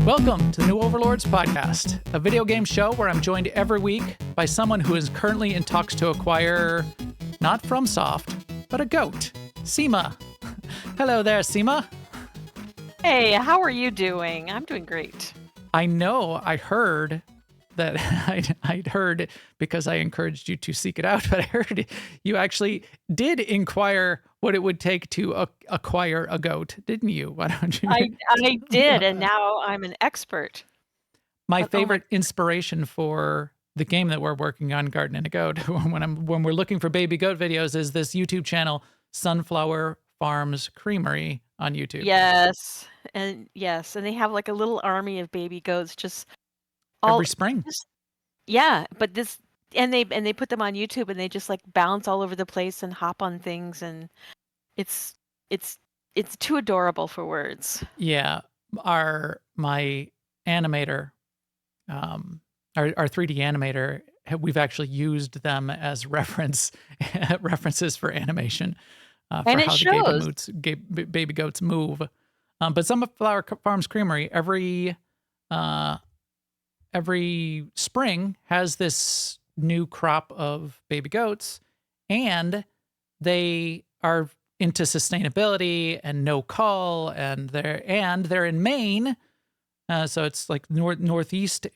Welcome to the new Overlords Podcast, a video game show where I'm joined every week by someone who is currently in talks to acquire, not FromSoft, but a goat, Sema. Hello there, Sema. Hey, how are you doing? I'm doing great. I know I heard that I'd heard because I encouraged you to seek it out, but I heard you actually did inquire what it would take to acquire a goat, didn't you? Why don't you? I did, and now I'm an expert. My favorite inspiration for the game that we're working on, Garden and a Goat, when we're looking for baby goat videos, is this YouTube channel, Sunflower Farms Creamery on YouTube. Yes, and they have like a little army of baby goats just every spring. But this and they put them on YouTube and they just like bounce all over the place and hop on things, and it's too adorable for words. Yeah, my animator, our 3D animator, we've actually used them as references for animation for and it how shows. the baby goats move. But Sunflower Farms Creamery every spring has this new crop of baby goats, and they are into sustainability and no cull, and they're in Maine, so it's like northeastern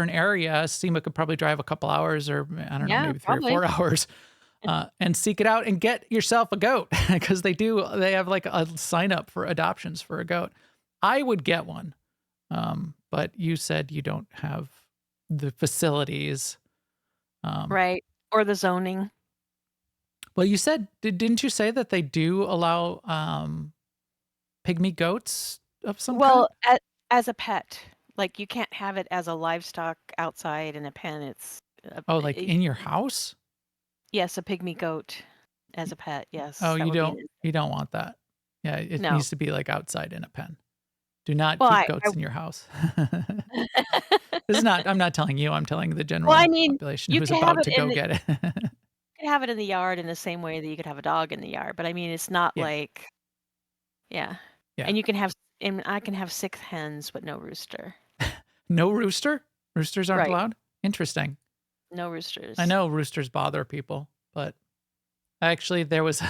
area. Sema could probably drive a couple hours, or I don't know, maybe 3 or 4 hours, and seek it out and get yourself a goat, because they have like a sign up for adoptions for a goat. I would get one, but you said you don't have the facilities, Right, or the zoning. Well, you said, didn't you say that they do allow pygmy goats of some kind? Well, as a pet, like you can't have it as a livestock outside in a pen. It's like in your house? Yes, a pygmy goat as a pet. Yes. Oh, that you would be don't want that. Yeah, it No. needs to be like outside in a pen. Do not Well, keep goats in your house. I'm not telling you, I'm telling the general population you who's can have about it to go get it. you could have it in the yard in the same way that you could have a dog in the yard, but I mean, it's not Yeah. like, yeah. Yeah. And I can have 6 hens, but no rooster. No rooster? Roosters aren't Right. allowed? Interesting. No roosters. I know roosters bother people, but actually there was, I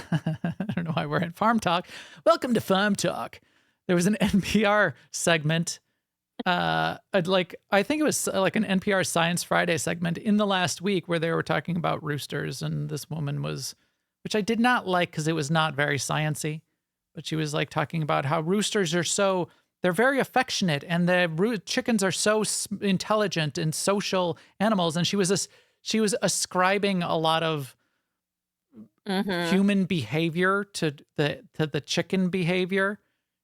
don't know why we're in Farm Talk. Welcome to Farm Talk. There was an NPR segment, I think it was like an NPR Science Friday segment in the last week where they were talking about roosters, and this woman which I did not like because it was not very sciencey, but she was like talking about how roosters they're very affectionate, and the chickens are so intelligent and social animals, and she was ascribing a lot of human behavior to the chicken behavior.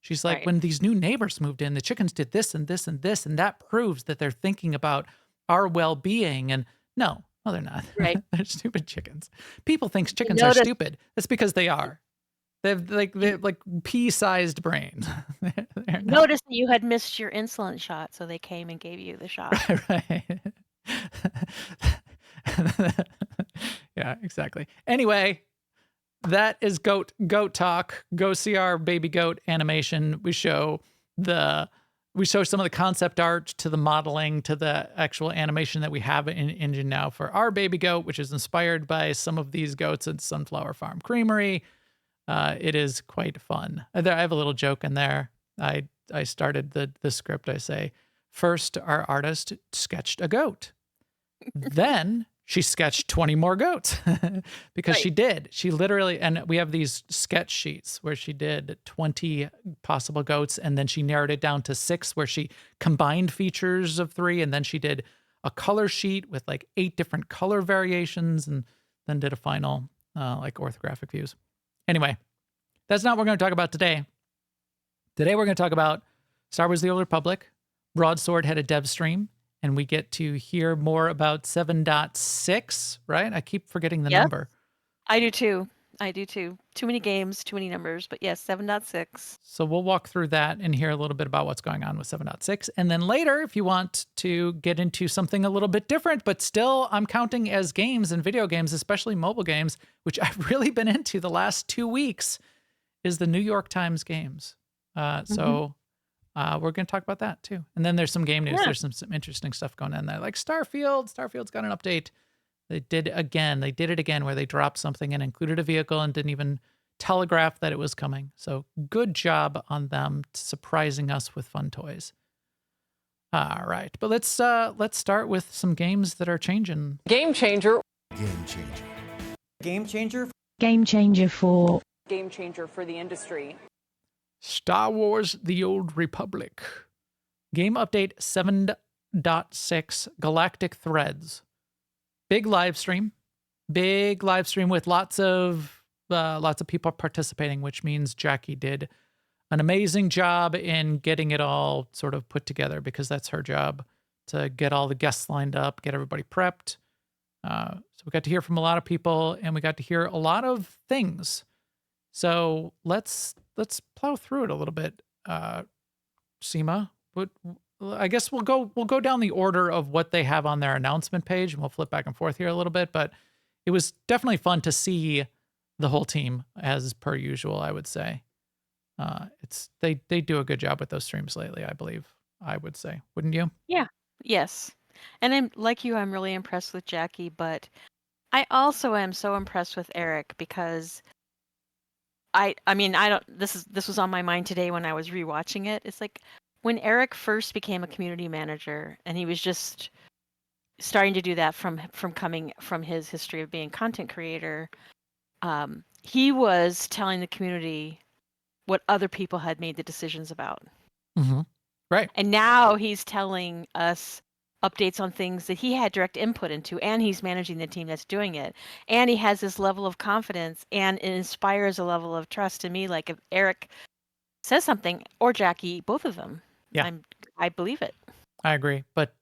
She's like, when these new neighbors moved in, the chickens did this and this and this, and that proves that they're thinking about our well-being. And no, they're not. Right. They're stupid chickens. People think chickens are stupid. That's because they are. They have like pea-sized brains. Notice that you had missed your insulin shot, so they came and gave you the shot. Right. Yeah, exactly. Anyway, that is goat talk. Go see our baby goat animation. We show some of the concept art to the modeling to the actual animation that we have in engine now for our baby goat, which is inspired by some of these goats at Sunflower Farm Creamery. It is quite fun. I have a little joke in there. I started the script. I say, first, our artist sketched a goat. Then she sketched 20 more goats because she did. She literally, and we have these sketch sheets where she did 20 possible goats, and then she narrowed it down to 6 where she combined features of 3, and then she did a color sheet with like 8 different color variations, and then did a final like orthographic views. Anyway, that's not what we're going to talk about today. Today we're going to talk about Star Wars: The Old Republic. Broadsword had a dev stream, and we get to hear more about 7.6, right? I keep forgetting the number. I do too. Too many games, too many numbers, but yes, 7.6. So we'll walk through that and hear a little bit about what's going on with 7.6. And then later, if you want to get into something a little bit different, but still I'm counting as games and video games, especially mobile games, which I've really been into the last 2 weeks, is the New York Times games. So we're going to talk about that too. And then there's some game news. Yeah. There's some interesting stuff going on there. Like Starfield. Starfield's got an update. They did it again where they dropped something and included a vehicle and didn't even telegraph that it was coming. So good job on them surprising us with fun toys. All right, but let's start with some games that are changing. Game changer. Game changer. Game changer. Game changer for. Game changer for the industry. Star Wars: The Old Republic. Game update 7.6 Galactic Threads. Big live stream with lots of people participating, which means Jackie did an amazing job in getting it all sort of put together, because that's her job, to get all the guests lined up, get everybody prepped. So we got to hear from a lot of people, and we got to hear a lot of things. So let's plow through it a little bit. Sema, I guess we'll go down the order of what they have on their announcement page, and we'll flip back and forth here a little bit. But it was definitely fun to see the whole team, as per usual, I would say. They do a good job with those streams lately, I would say. Wouldn't you? Yeah. Yes. And I'm like you, I'm really impressed with Jackie, but I also am so impressed with Eric, because I don't, this was on my mind today when I was rewatching it. It's like when Eric first became a community manager, and he was just starting to do that from coming from his history of being a content creator. He was telling the community what other people had made the decisions about. Mm-hmm. Right. And now he's telling us updates on things that he had direct input into, and he's managing the team that's doing it. And he has this level of confidence, and it inspires a level of trust to me. Like if Eric says something, or Jackie, both of them, yeah, I believe it. I agree. But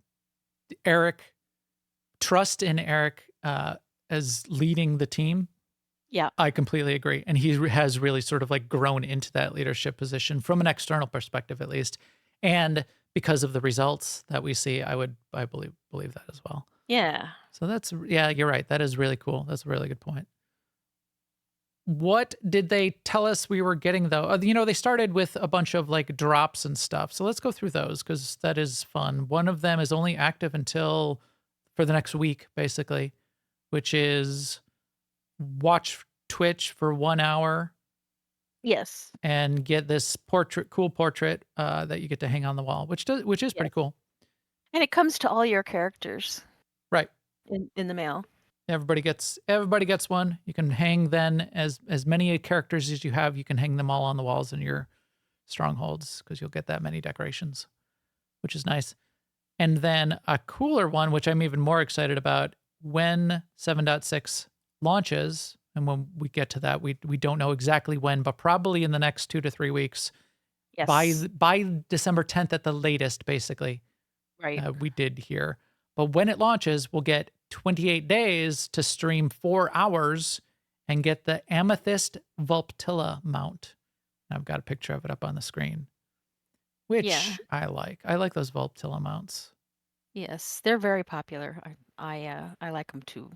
trust in Eric as leading the team. Yeah, I completely agree. And he has really sort of like grown into that leadership position from an external perspective, at least. And because of the results that we see, I believe that as well. Yeah. So you're right. That is really cool. That's a really good point. What did they tell us we were getting, though? They started with a bunch of like drops and stuff. So let's go through those, because that is fun. One of them is only active for the next week, basically, which is watch Twitch for 1 hour. Yes. And get this cool portrait that you get to hang on the wall, which is pretty cool. And it comes to all your characters. Right. In the mail. Everybody gets one. You can hang then as many characters as you have. You can hang them all on the walls in your strongholds, because you'll get that many decorations, which is nice. And then a cooler one, which I'm even more excited about, when 7.6 launches, and when we get to that, we don't know exactly when, but probably in the next 2 to 3 weeks. Yes. By December 10th at the latest, basically. Right. We did hear. But when it launches, we'll get 28 days to stream 4 hours and get the Amethyst Vulptilla mount. I've got a picture of it up on the screen, which I like. I like those Vulptilla mounts. Yes, they're very popular. I like them too.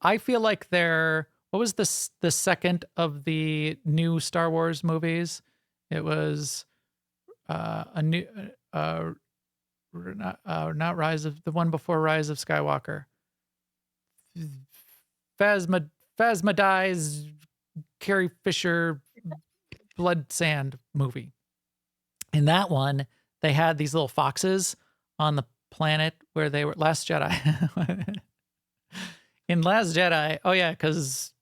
I feel like they're, what was the second of the new Star Wars movies? It was a new not Rise of, the one before Rise of Skywalker. Phasma dies, Carrie Fisher, Blood Sand movie. In that one, they had these little foxes on the planet where they were Last Jedi. In Last Jedi, oh yeah, because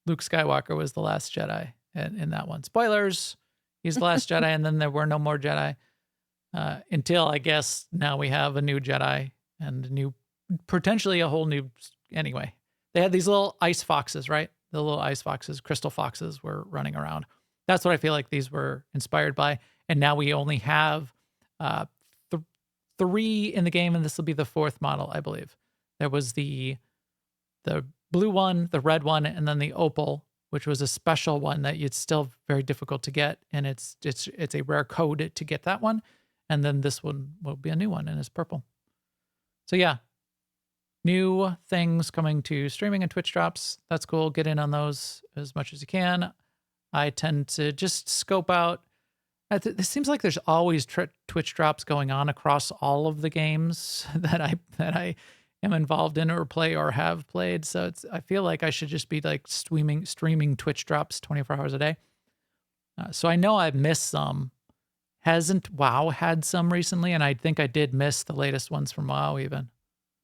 Luke Skywalker was the last Jedi in that one. Spoilers, he's the last Jedi, and then there were no more Jedi until, I guess, now we have a new Jedi and potentially a whole new. Anyway, they had these little ice foxes, right? The little ice foxes, crystal foxes, were running around. That's what I feel like these were inspired by. And now we only have 3 in the game, and this will be the 4th model, I believe. There was the blue one, the red one, and then the opal, which was a special one that it's still very difficult to get, and it's a rare code to get that one. And then this one will be a new one, and it's purple. So yeah, new things coming to streaming and Twitch drops. That's cool. Get in on those as much as you can. I tend to just scope out It seems like there's always Twitch drops going on across all of the games that I am involved in or play or have played. So I feel like I should just be like streaming Twitch drops 24 hours a day. So I know I've missed some. Hasn't WoW had some recently? And I think I did miss the latest ones from WoW even.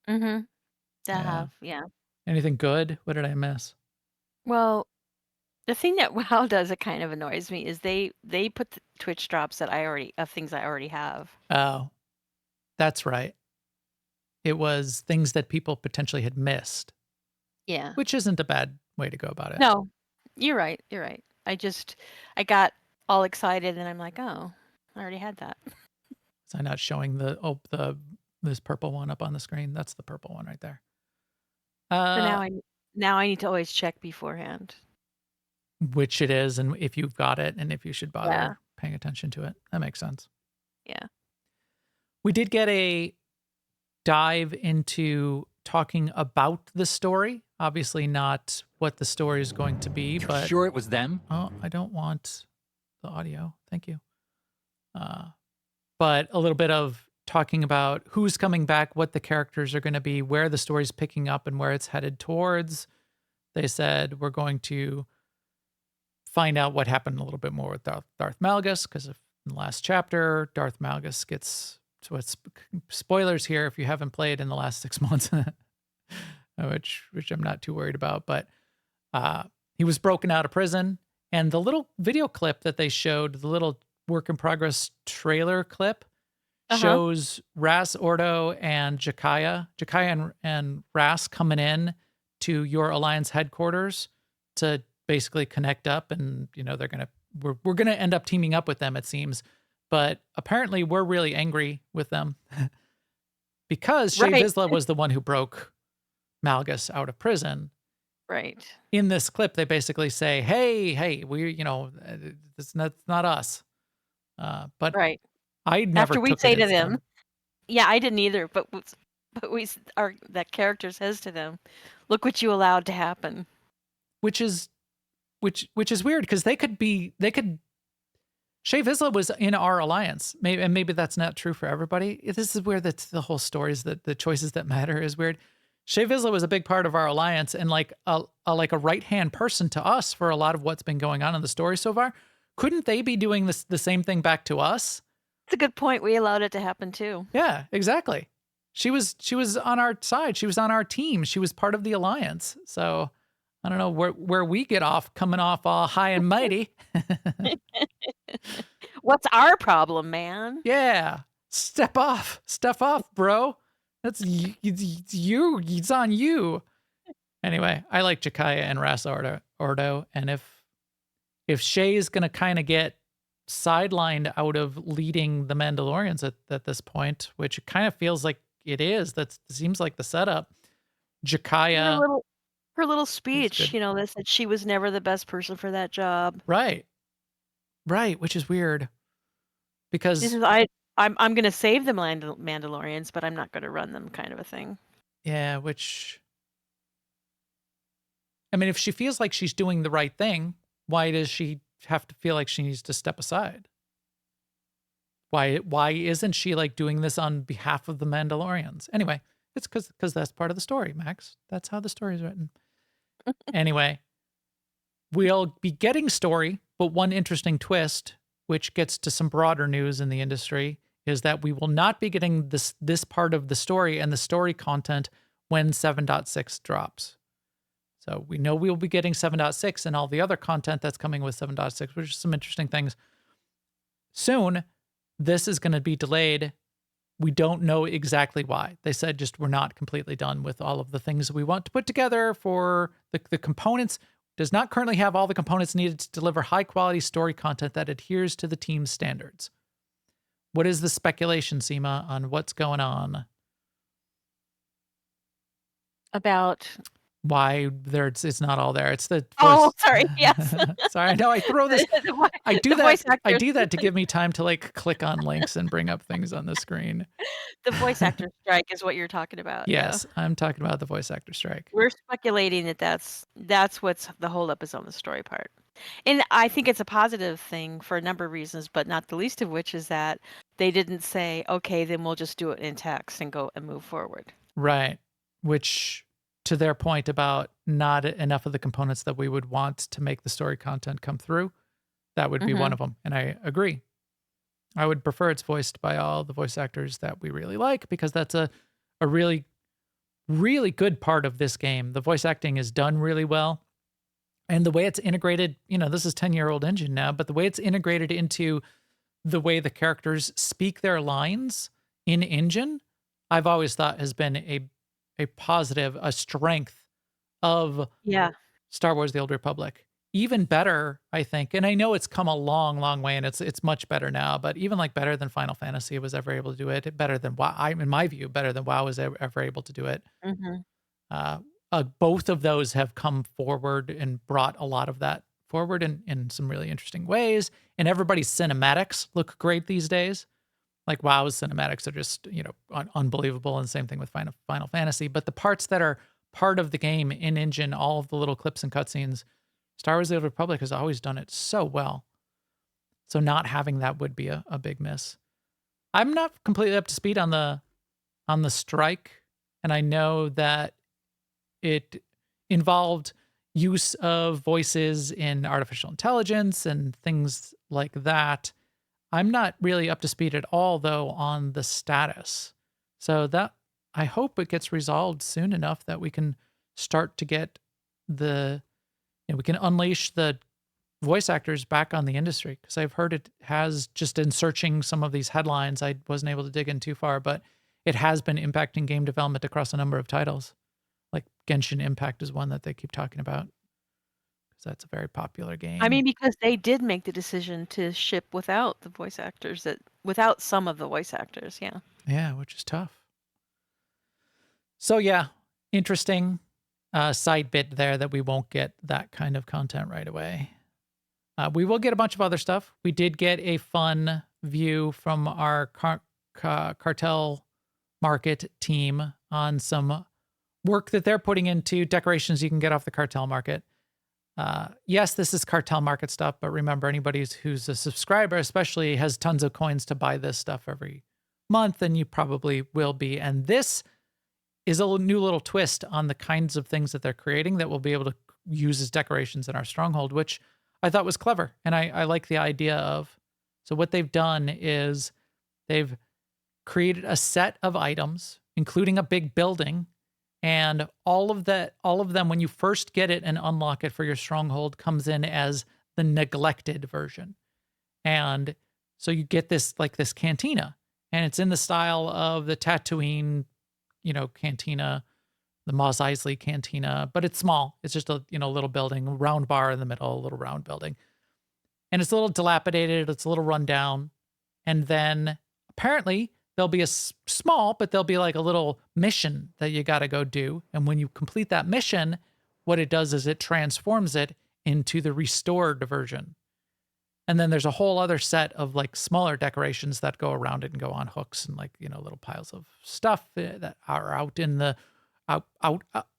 Mm-hmm. Yeah. Yeah. Anything good? What did I miss? Well, the thing that WoW does that kind of annoys me is they put the Twitch drops that of things I already have. Oh, that's right. It was things that people potentially had missed, Yeah. which isn't a bad way to go about it. No, you're right. You're right. I got all excited and I'm like, oh, I already had that. So I'm not showing this purple one up on the screen. That's the purple one right there. So now I need to always check beforehand. Which it is, and if you've got it, and if you should bother Yeah. paying attention to it. That makes sense. Yeah. We did get a dive into talking about the story. Obviously not what the story is going to be, You're but sure it was them? oh, I don't want the audio. Thank you. But a little bit of talking about who's coming back, what the characters are going to be, where the story's picking up, and where it's headed towards. They said we're going to find out what happened a little bit more with Darth Malgus, because in the last chapter, Darth Malgus gets, so it's spoilers here if you haven't played in the last 6 months, which I'm not too worried about, but he was broken out of prison, and the little video clip that they showed, the little work in progress trailer clip, shows Ras Ordo and Jakaya and Ras coming in to your Alliance headquarters to basically connect up, and we're gonna end up teaming up with them, it seems. But apparently we're really angry with them because Shay Vizsla was the one who broke Malgus out of prison. Right. In this clip, they basically say, hey, we, it's not us. But right. I never After we took say it to as them, yeah, I didn't either, but that character says to them, look what you allowed to happen. Which is weird, because Shay Vizsla was in our alliance. Maybe that's not true for everybody. This is where the whole story is, that the choices that matter is weird. Shay Vizsla was a big part of our alliance, and like a right-hand person to us for a lot of what's been going on in the story so far. Couldn't they be doing the same thing back to us? It's a good point. We allowed it to happen too. Yeah, exactly. She was on our side. She was on our team. She was part of the alliance. So I don't know where we get off, coming off all high and mighty. What's our problem, man? Yeah. Step off, bro. That's you. It's on you. Anyway, I like Jakaya and Ras Ordo, and if Shay is gonna kind of get sidelined out of leading the Mandalorians at this point, which it kind of feels like it is. That seems like the setup. Jakaya, her little speech, that said she was never the best person for that job. Right, which is weird, because this is I'm going to save the Mandalorians, but I'm not going to run them, kind of a thing. Yeah, which, I mean, if she feels like she's doing the right thing, why does she have to feel like she needs to step aside? Why isn't she like doing this on behalf of the Mandalorians? Anyway, it's because that's part of the story, Max. That's how the story is written. Anyway, we'll be getting story, but one interesting twist, which gets to some broader news in the industry, is that we will not be getting this part of the story and the story content when 7.6 drops. So we know we'll be getting 7.6 and all the other content that's coming with 7.6, which is some interesting things. Soon, this is going to be delayed. We don't know exactly why. They said just we're not completely done with all of the things we want to put together for the components. Does not currently have all the components needed to deliver high-quality story content that adheres to the team's standards. What is the speculation, Sema, on what's going on? About why it's not all there. It's the voice. Oh, sorry. Yes. Sorry. I know I throw this. I do that to give me time to like click on links and bring up things on the screen. The voice actor strike is what you're talking about. Yes, yeah. I'm talking about the voice actor strike. We're speculating that's what's the holdup is on the story part. And I think it's a positive thing for a number of reasons, but not the least of which is that they didn't say, okay, then we'll just do it in text and go and move forward. Right. Which, to their point about not enough of the components that we would want to make the story content come through, that would be one of them. And I agree. I would prefer it's voiced by all the voice actors that we really like, because that's a really, really good part of this game. The voice acting is done really well. And the way it's integrated, this is 10-year-old engine now, but the way it's integrated into the way the characters speak their lines in engine, I've always thought has been a positive, a strength of Yeah. Star Wars: The Old Republic. Even better, I think, and I know it's come a long, long way, and it's much better now, but even like better than Final Fantasy was ever able to do it, better than WoW, in my view, better than WoW was ever able to do it. Uh, both of those have come forward and brought a lot of that forward in some really interesting ways. And everybody's cinematics look great these days. Like WoW's cinematics are just, unbelievable. And same thing with Final Fantasy. But the parts that are part of the game in engine, all of the little clips and cutscenes, Star Wars: The Old Republic has always done it so well. So not having that would be a big miss. I'm not completely up to speed on the strike. And I know that it involved use of voices in artificial intelligence and things like that. I'm not really up to speed at all, though, on the status. So that I hope it gets resolved soon enough that we can start to get we can unleash the voice actors back on the industry. Because I've heard it has, just in searching some of these headlines, I wasn't able to dig in too far, but it has been impacting game development across a number of titles. Like Genshin Impact is one that they keep talking about, because that's a very popular game. I mean, because they did make the decision to ship without the voice actors, without some of the voice actors, yeah. Yeah, which is tough. So yeah, interesting side bit there that we won't get that kind of content right away. We will get a bunch of other stuff. We did get a fun view from our cartel market team on some work that they're putting into decorations you can get off the cartel market. Yes, this is cartel market stuff, but remember, anybody who's a subscriber especially has tons of coins to buy this stuff every month, and you probably will be. And this is a new little twist on the kinds of things that they're creating that we'll be able to use as decorations in our stronghold, which I thought was clever. And I like the idea of, so what they've done is they've created a set of items, including a big building. And all of them, when you first get it and unlock it for your stronghold, comes in as the neglected version. And so you get this cantina, and it's in the style of the Tatooine, cantina, the Mos Eisley cantina, but it's small. It's just a, little building, round bar in the middle, a little round building. And it's a little dilapidated. It's a little run down. And then apparently there'll be a small, but there'll be like a little mission that you got to go do. And when you complete that mission, what it does is it transforms it into the restored version. And then there's a whole other set of like smaller decorations that go around it and go on hooks and little piles of stuff that are out in the out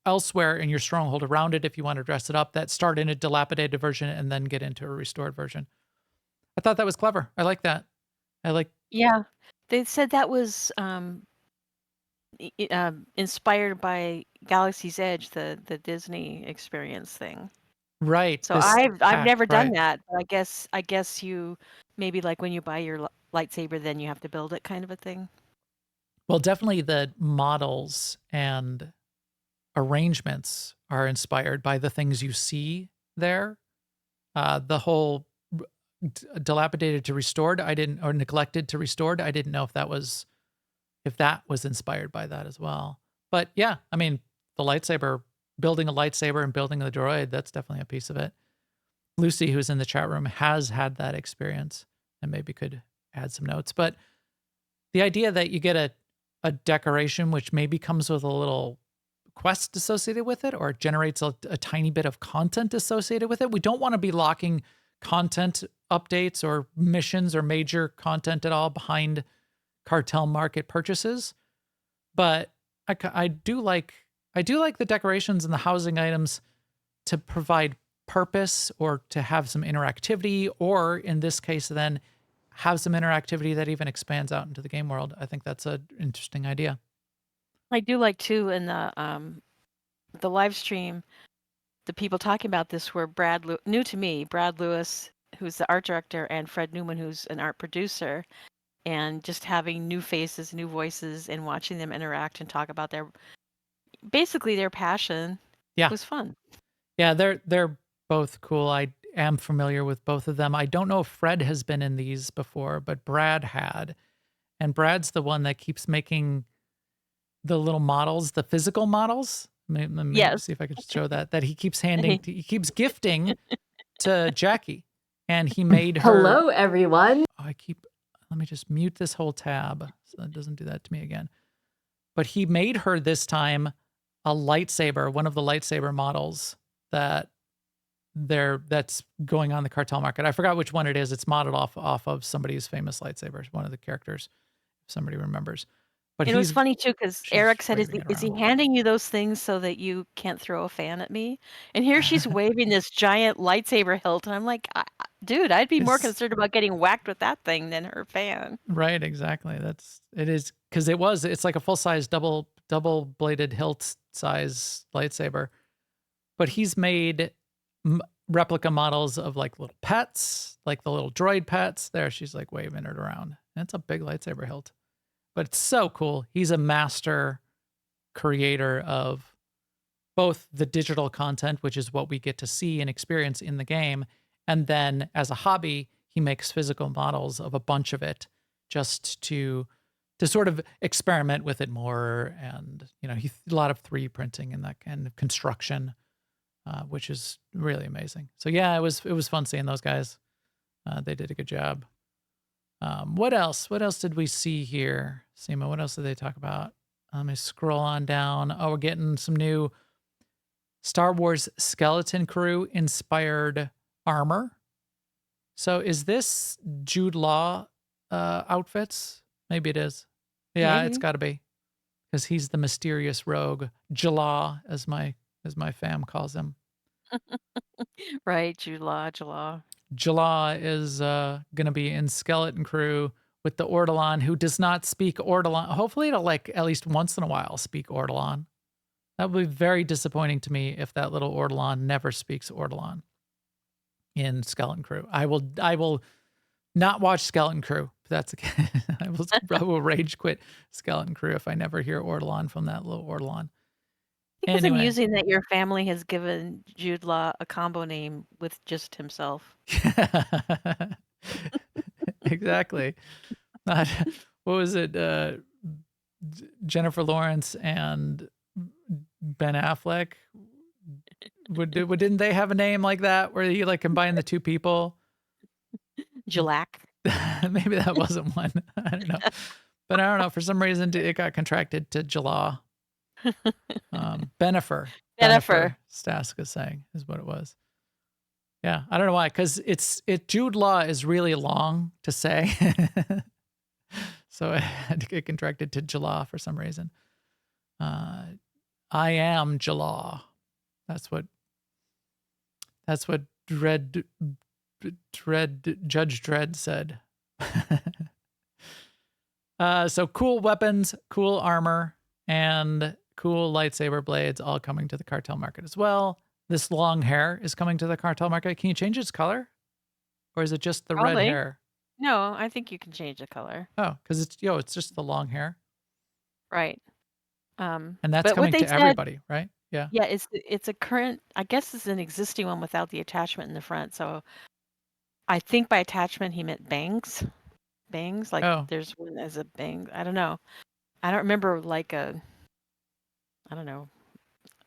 elsewhere in your stronghold around it if you want to dress it up, that start in a dilapidated version and then get into a restored version. I thought that was clever. I like that. Yeah. They said that was inspired by Galaxy's Edge, the Disney experience thing. Right. So I've never done right. that, but I guess you maybe like when you buy your lightsaber, then you have to build it, kind of a thing. Well, definitely the models and arrangements are inspired by the things you see there. The whole dilapidated to restored, or neglected to restored, I didn't know if that was inspired by that as well. But yeah, I mean, the lightsaber, building a lightsaber and building the droid, that's definitely a piece of it. Lucy, who's in the chat room, has had that experience and maybe could add some notes. But the idea that you get a decoration which maybe comes with a little quest associated with it, or it generates a tiny bit of content associated with it. We don't want to be locking content updates or missions or major content at all behind cartel market purchases. But I do like the decorations and the housing items to provide purpose or to have some interactivity, or in this case, then have some interactivity that even expands out into the game world. I think that's an interesting idea. I do like too in the live stream, the people talking about this were new to me, Brad Lewis, who's the art director, and Fred Newman, who's an art producer, and just having new faces, new voices, and watching them interact and talk about basically their passion. Yeah. Was fun. Yeah, they're both cool. I am familiar with both of them. I don't know if Fred has been in these before, but Brad had. And Brad's the one that keeps making the little models, the physical models. Let me Yes. see if I could show that he keeps he keeps gifting to Jackie. And he made her. Hello, everyone. Let me just mute this whole tab so it doesn't do that to me again. But he made her this time a lightsaber, one of the lightsaber models that's going on the cartel market. I forgot which one it is. It's modeled off of somebody's famous lightsabers, one of the characters, if somebody remembers. But it was funny too because Eric said, waving "Is he it around. handing you those things so that you can't throw a fan at me?" And here she's waving this giant lightsaber hilt, and I'm like, "Dude, I'd be more concerned about getting whacked with that thing than her fan." Right, exactly. It is because it's like a full size double bladed hilt size lightsaber. But he's made replica models of like little pets, like the little droid pets. There, she's like waving it around. And it's a big lightsaber hilt. But it's so cool. He's a master creator of both the digital content, which is what we get to see and experience in the game, and then as a hobby, he makes physical models of a bunch of it just to sort of experiment with it more. And, a lot of 3D printing and that kind of construction, which is really amazing. So yeah, it was fun seeing those guys. They did a good job. What else? What else did we see here? Sema, what else did they talk about? Let me scroll on down. Oh, we're getting some new Star Wars Skeleton Crew inspired armor. So is this Jude Law outfits? Maybe it is. Yeah, Maybe. It's got to be, because he's the mysterious rogue, Jala, as my fam calls him. Right, Jude Law. Jala is going to be in Skeleton Crew with the Ortolan, who does not speak Ortolan. Hopefully it'll at least once in a while speak Ortolan. That would be very disappointing to me if that little Ortolan never speaks Ortolan in Skeleton Crew. I will not watch Skeleton Crew. If that's the case. I will rage quit Skeleton Crew if I never hear Ortolan from that little Ortolan. I think it's amusing that your family has given Jude Law a combo name with just himself. Exactly. What was it? Jennifer Lawrence and Ben Affleck. Didn't they have a name like that where you combine the two people? Jalak. Maybe that wasn't one. I don't know. But I don't know. For some reason, it got contracted to Jala. Benifer. Stask is saying is what it was. Yeah, I don't know why, because Jude Law is really long to say, so I had to get contracted to Jala for some reason. I am Jala. That's what Judge Dredd said. So cool weapons, cool armor, and cool lightsaber blades all coming to the cartel market as well. This long hair is coming to the cartel market. Can you change its color? Or is it just the red hair? No, I think you can change the color. Oh, because it's just the long hair. Right. And that's coming to everybody, right? Yeah. Yeah, it's a current, I guess it's an existing one without the attachment in the front. So I think by attachment he meant bangs. Bangs, there's one as a bang. I don't know. I don't remember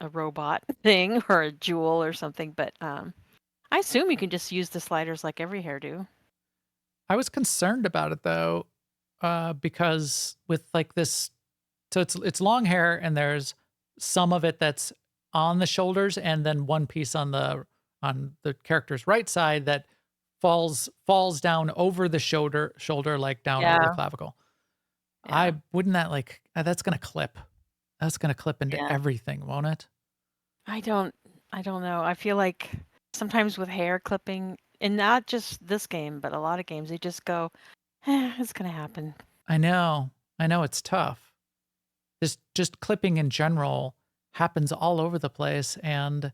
a robot thing or a jewel or something, but I assume you can just use the sliders like every hairdo. I was concerned about it though, because with this, so it's long hair and there's some of it that's on the shoulders and then one piece on the character's right side that falls down over the shoulder down over the clavicle. Yeah. That's gonna clip. That's gonna clip into everything, won't it? I don't know. I feel like sometimes with hair clipping, and not just this game, but a lot of games, they just go, it's gonna happen. I know it's tough. Just clipping in general happens all over the place, and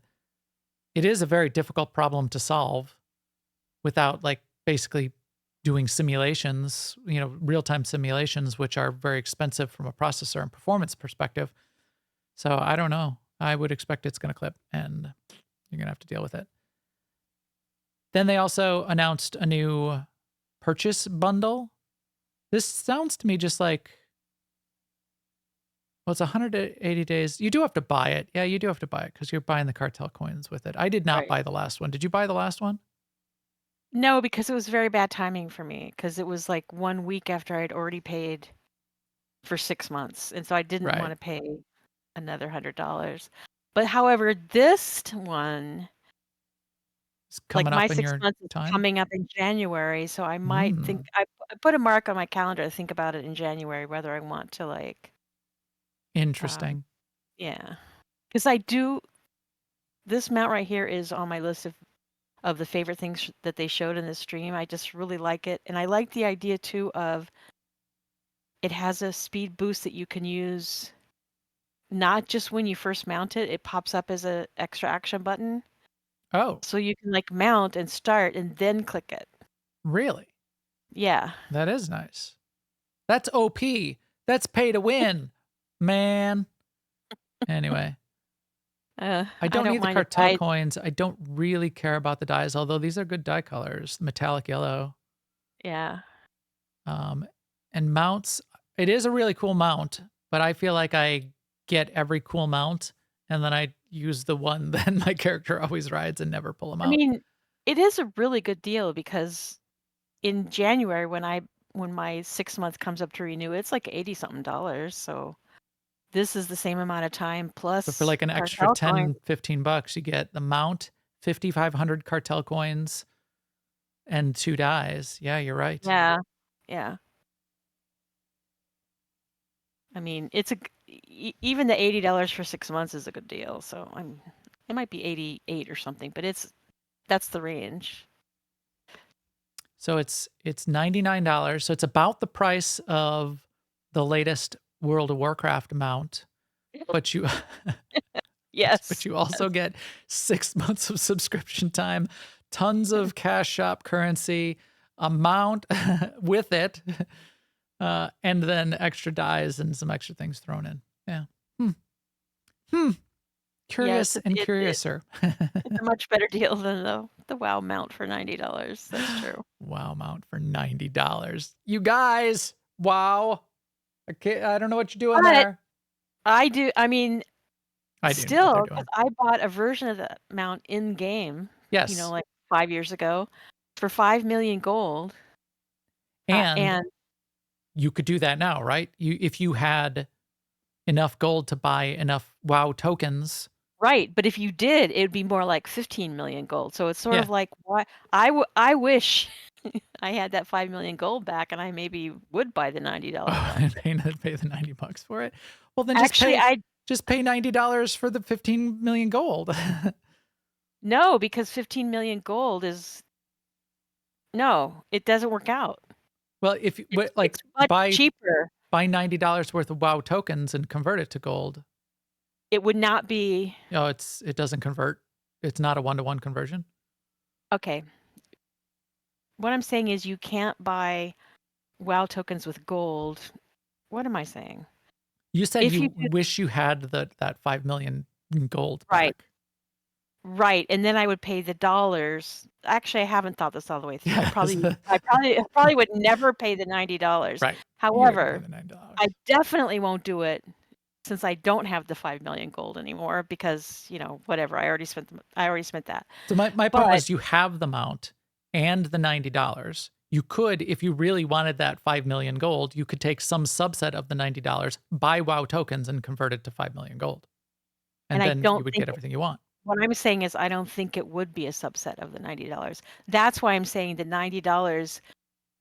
it is a very difficult problem to solve without like basically doing simulations, real-time simulations, which are very expensive from a processor and performance perspective. So I don't know. I would expect it's going to clip, and you're going to have to deal with it. Then they also announced a new purchase bundle. This sounds to me just like, well, it's 180 days. You do have to buy it. Yeah, you do have to buy it because you're buying the cartel coins with it. I did not Right. buy the last one. Did you buy the last one? No, because it was very bad timing for me, because it was like 1 week after I'd already paid for 6 months, and so I didn't Right. want to pay another $100. But however, this one, It's like coming my up in 6 your months is time. coming up in January, so I might think I put a mark on my calendar to think about it in January, whether I want to like, Interesting. yeah, because I do. This mount right here is on my list of the favorite things that they showed in the stream. I just really like it, and I like the idea too of it has a speed boost that you can use not just when you first mount it. It pops up as a extra action button, Oh, so you can like mount and start and then click it. really? Yeah. That is nice. That's OP. That's pay to win, man. Anyway, I don't need the mind if cartel coins. I don't really care about the dyes, although these are good dye colors, metallic yellow. Yeah. And mounts, it is a really cool mount, but I feel like I get every cool mount and then I use the one that my character always rides and never pull them out. I mean, it is a really good deal because in January when my 6 month comes up to renew, it's like 80 something dollars. So this is the same amount of time plus So for like an extra cartel coins. 10, $15, you get the mount, 5,500 cartel coins, and 2 dyes. Yeah, you're right. Yeah. Yeah. I mean, even the $80 for 6 months is a good deal. So it might be 88 or something, but that's the range. So it's $99. So it's about the price of the latest World of Warcraft mount, but you Yes. but you also get 6 months of subscription time, tons of cash shop currency, a mount with it, and then extra dyes and some extra things thrown in. Yeah. Curious and curiouser. It's a much better deal than the WoW mount for $90. That's true. WoW mount for $90. You guys, wow. I don't know what you're doing But there. I do. I mean, I do know what still, they're 'cause doing. I bought a version of that mount in game, Yes. like 5 years ago for 5 million gold. And you could do that now, right? If you had enough gold to buy enough WoW tokens. Right, but if you did, it would be more like 15 million gold. So it's sort Yeah. of like, what I wish I had that 5 million gold back, and I maybe would buy the $90 one. And pay the $90 for it. Well, then Actually, just pay $90 for the 15 million gold. no, because 15 million gold no, it doesn't work out. Well, if you like It's much buy cheaper. $90 worth of WoW tokens and convert it to gold. It would not be Oh, it doesn't convert. It's not a 1-to-1 conversion. okay. What I'm saying is you can't buy WoW tokens with gold. What am I saying? You said If you you did- wish you had that 5 million gold Right. back. Right, and then I would pay the dollars. Actually, I haven't thought this all the way through. Yeah, I probably would never pay the $90. Right. However, You wouldn't pay the $9. I definitely won't do it since I don't have the 5 million gold anymore because, whatever, I already spent that. So my point was you have the mount and the $90. You could, if you really wanted that 5 million gold, you could take some subset of the $90, buy WoW tokens, and convert it to 5 million gold. And I then don't you would think get everything you want. What I'm saying is I don't think it would be a subset of the $90. That's why I'm saying the $90,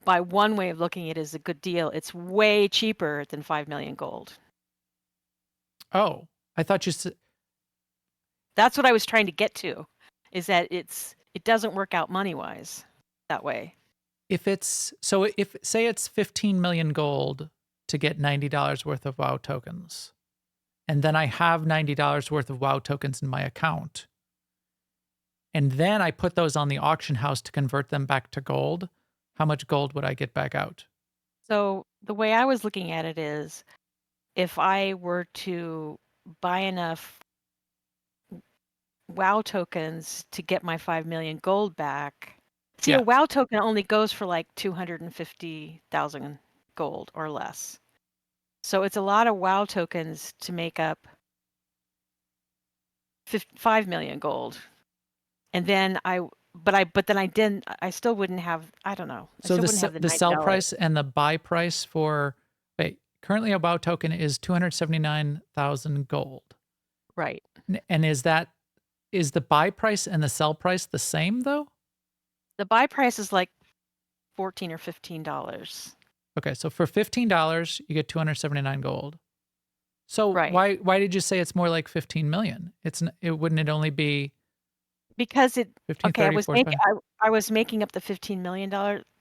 by one way of looking at it, is a good deal. It's way cheaper than 5 million gold. Oh, I thought you said. That's what I was trying to get to. is that it doesn't work out money-wise that way. If say it's 15 million gold to get $90 worth of WoW tokens, and then I have $90 worth of WoW tokens in my account, and then I put those on the auction house to convert them back to gold, how much gold would I get back out? So the way I was looking at it is, if I were to buy enough WoW tokens to get my 5 million gold back. See, Yeah. a WoW token only goes for like 250,000 gold or less. So it's a lot of WoW tokens to make up 5 million gold. And then I still wouldn't have, I don't know. I So still the wouldn't have the sell $90. price and the buy price for currently a WoW token is 279,000 gold. Right. And is the buy price and the sell price the same though? The buy price is like $14 or $15. Okay, so for $15 you get 279 gold. So Right. why did you say it's more like 15 million? Wouldn't it only be Because 15, okay, 30, 45? I was making up the $15 million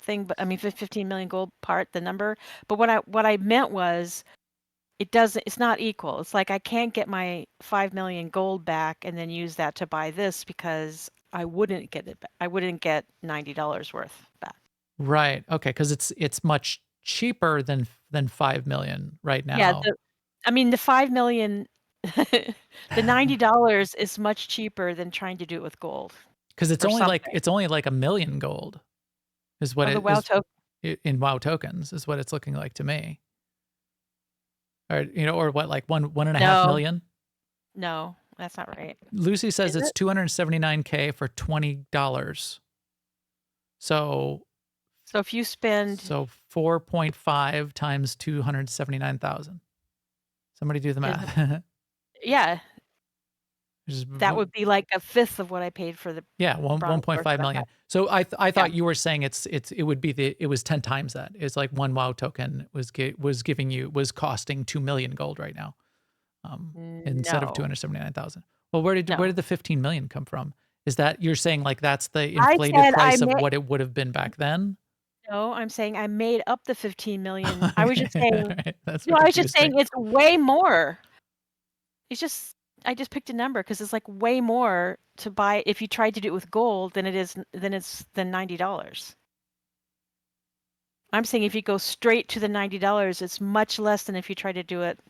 thing, but I mean 15 million gold part, the number. But what I meant was it's not equal. It's like I can't get my 5 million gold back and then use that to buy this because I wouldn't get it back. I wouldn't get $90 worth back. Right. Okay, cuz it's much cheaper than 5 million right now. Yeah, I mean the 5 million the $90 is much cheaper than trying to do it with gold. Cuz it's or only like something. a million gold is what Oh, the it WoW is token. in WoW tokens is what it's looking like to me. Or or what, like 1.5 No. million? No, that's not right. Lucy says Is it's it? 279K for $20. So So if you spend 4.5 times 279,000. Somebody do the math. yeah, Just that would be like a fifth of what I paid for the yeah, Broadsword 1.5 million. hat. So I Yeah. thought you were saying it would be it was 10 times that. It's like one WoW token was costing 2 million gold right now. Instead of No. 279,000. Well, where did No. the 15 million come from? Is that you're saying like that's the I inflated said price of what it would have been back then? no, I'm saying I made up the 15 million. I was just Okay, saying alright, that's no, what I was just confused me. saying it's way more. I just picked a number because it's like way more to buy if you tried to do it with gold than than $90. I'm saying if you go straight to the $90, it's much less than if you try to do it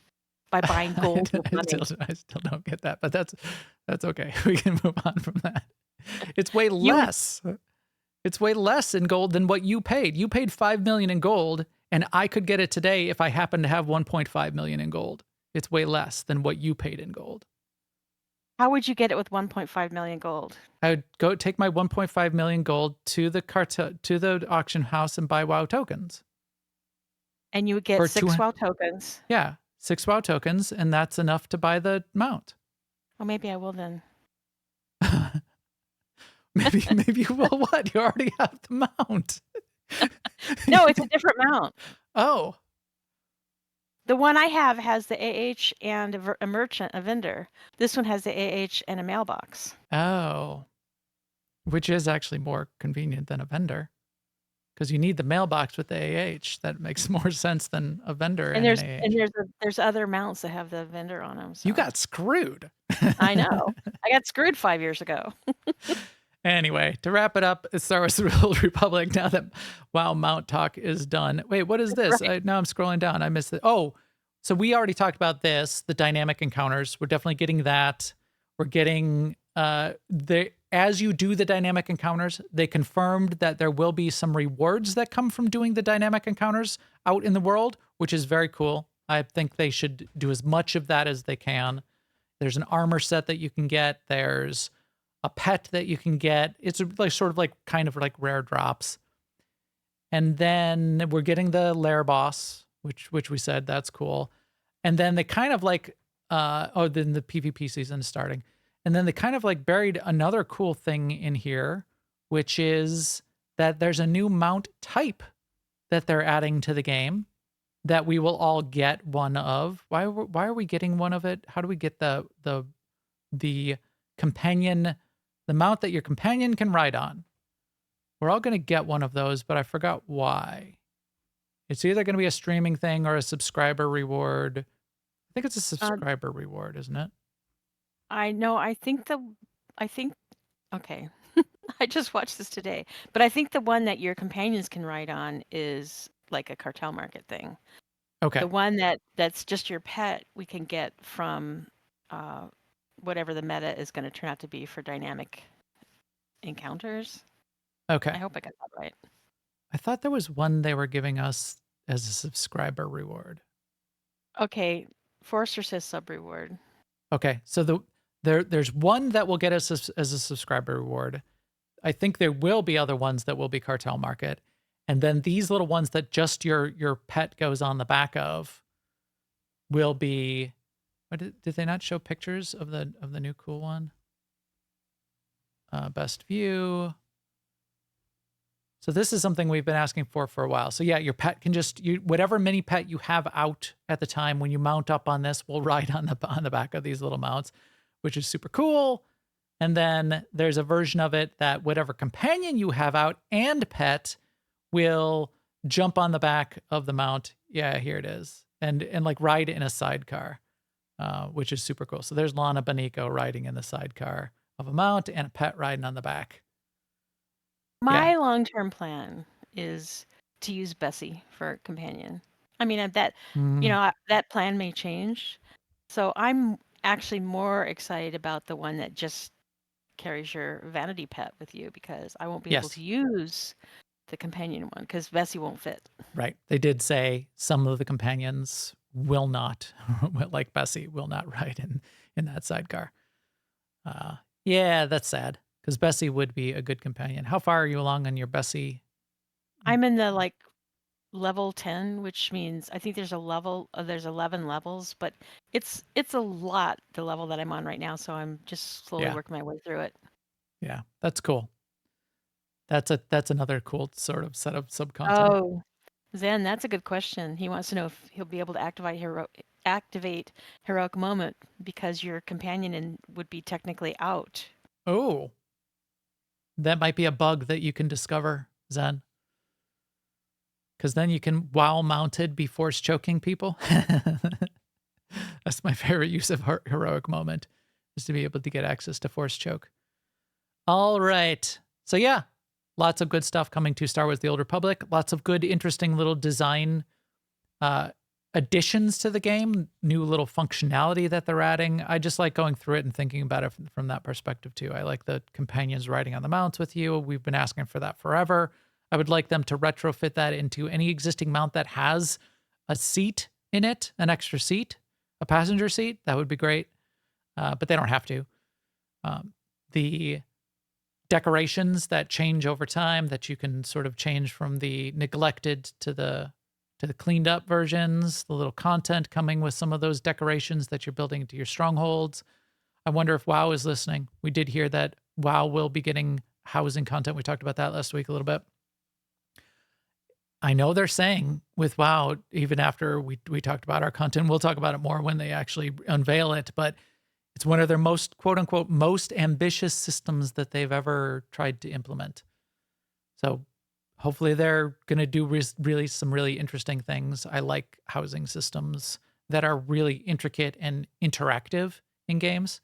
by buying gold with money. I still don't get that, but that's okay. We can move on from that. It's way You- less. It's way less in gold than what you paid. You paid 5 million in gold, and I could get it today if I happen to have 1.5 million in gold. It's way less than what you paid in gold. How would you get it with 1.5 million gold? I would go take my 1.5 million gold to the auction house and buy WoW tokens. And you would get For 6 WoW tokens. Yeah, 6 WoW tokens, and that's enough to buy the mount. Oh, maybe I will then. maybe you will. What? You already have the mount. No, it's a different mount. Oh, The one I have has the AH and a merchant, a vendor. This one has the AH and a mailbox. oh, which is actually more convenient than a vendor, because you need the mailbox with the AH. That makes more sense than a vendor and an AH. There's other mounts that have the vendor on them. So. You got screwed. I know. I got screwed 5 years ago. Anyway, to wrap it up, it's Star Wars: The Old Republic. Now that WoW mount talk is done. Wait, what is this? Right. Now I'm scrolling down. I missed it. Oh, so we already talked about this, the dynamic encounters. We're definitely getting that. We're getting as you do the dynamic encounters, they confirmed that there will be some rewards that come from doing the dynamic encounters out in the world, which is very cool. I think they should do as much of that as they can. There's an armor set that you can get. There's a pet that you can get. It's like sort of like kind of like rare drops. And then we're getting the lair boss, which we said that's cool. And then they kind of like then the PvP season is starting. And then they kind of like buried another cool thing in here, which is that there's a new mount type that they're adding to the game that we will all get one of. Why are we getting one of it? How do we get the companion the mount that your companion can ride on. We're all going to get one of those, but I forgot why. It's either going to be a streaming thing or a subscriber reward. I think it's a subscriber reward, isn't it? I know. I think okay. I just watched this today, but I think the one that your companions can ride on is like a cartel market thing. Okay. The one that's just your pet, we can get from whatever the meta is going to turn out to be for dynamic encounters. Okay. I hope I got that right. I thought there was one they were giving us as a subscriber reward. Okay, Forrester says sub reward. Okay, so there's one that will get us as a subscriber reward. I think there will be other ones that will be cartel market, and then these little ones that just your pet goes on the back of will be. What did they not show pictures of the new cool one? Best view. So this is something we've been asking for a while. So yeah, your pet can just whatever mini pet you have out at the time when you mount up on this will ride on the back of these little mounts, which is super cool. And then there's a version of it that whatever companion you have out and pet will jump on the back of the mount. Yeah, here it is, and like ride in a sidecar, which is super cool. So there's Lana Bonico riding in the sidecar of a mount and a pet riding on the back. My long-term plan is to use Bessie for companion. I mean, that that plan may change. So I'm actually more excited about the one that just carries your vanity pet with you because I won't be able to use the companion one because Bessie won't fit. Right. They did say some of the companions will not, like Bessie, will not ride in that sidecar. Yeah, that's sad. Because Bessie would be a good companion. How far are you along on your Bessie? I'm in the level 10, which means I think there's a level. There's 11 levels, but it's a lot. The level that I'm on right now, so I'm just slowly working my way through it. Yeah, that's cool. That's another cool sort of set of sub-content. Oh, Zen, that's a good question. He wants to know if he'll be able to activate heroic moment because your companion would be technically out. Oh. That might be a bug that you can discover, Zen. Because then you can, while mounted, be force choking people. That's my favorite use of heroic moment, is to be able to get access to force choke. All right. So yeah, lots of good stuff coming to Star Wars: The Old Republic. Lots of good, interesting little design additions to the game, new little functionality that they're adding. I just like going through it and thinking about it from that perspective too. I like the companions riding on the mounts with you. We've been asking for that forever. I would like them to retrofit that into any existing mount that has a seat in it, an extra seat, a passenger seat. That would be great, but they don't have to. The decorations that change over time, that you can sort of change from the neglected to the cleaned up versions, the little content coming with some of those decorations that you're building into your strongholds. I wonder if WoW is listening. We did hear that WoW will be getting housing content. We talked about that last week a little bit. I know they're saying with WoW, even after we talked about our content, we'll talk about it more when they actually unveil it, but it's one of their most, quote unquote, most ambitious systems that they've ever tried to implement. So hopefully they're going to do really some really interesting things. I like housing systems that are really intricate and interactive in games.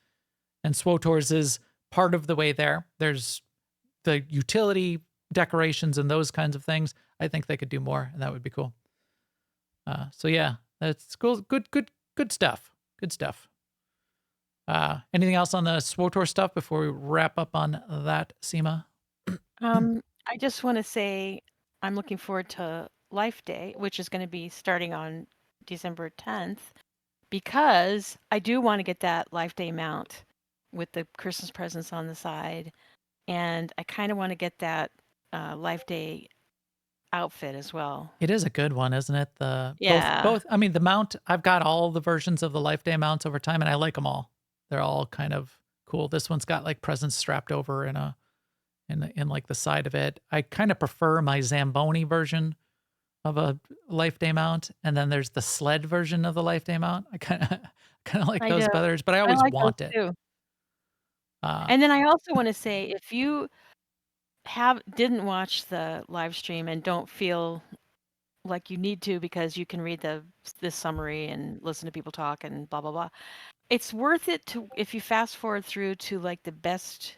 And SWTOR's is part of the way there. There's the utility decorations and those kinds of things. I think they could do more, and that would be cool. So yeah, that's cool. Good stuff. Good stuff. Anything else on the SWTOR stuff before we wrap up on that, Sema? I just want to say I'm looking forward to Life Day, which is going to be starting on December 10th, because I do want to get that Life Day mount with the Christmas presents on the side, and I kind of want to get that Life Day outfit as well. It is a good one, isn't it? Yeah. Both. I mean, the mount, I've got all the versions of the Life Day mounts over time, and I like them all. They're all kind of cool. This one's got like presents strapped over in like the side of it. I kind of prefer my Zamboni version of a Life Day mount, and then there's the sled version of the Life Day mount. I kind of like those better, but I always like want those it. too. And then I also want to say, if you didn't watch the live stream and don't feel like you need to because you can read this summary and listen to people talk and blah blah blah, it's worth it to if you fast forward through to like the best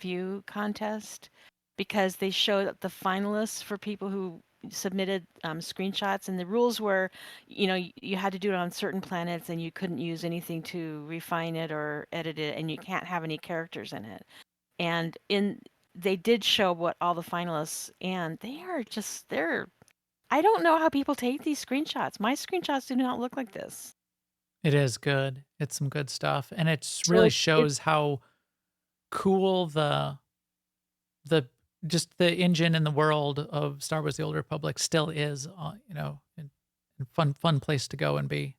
view contest, because they showed the finalists for people who submitted screenshots, and the rules were, you had to do it on certain planets and you couldn't use anything to refine it or edit it, and you can't have any characters in it. And they did show what all the finalists, and they're I don't know how people take these screenshots. My screenshots do not look like this. It is good. It's some good stuff, and it So really it's shows how cool the just the engine in the world of Star Wars: The Old Republic still is. And fun place to go and be.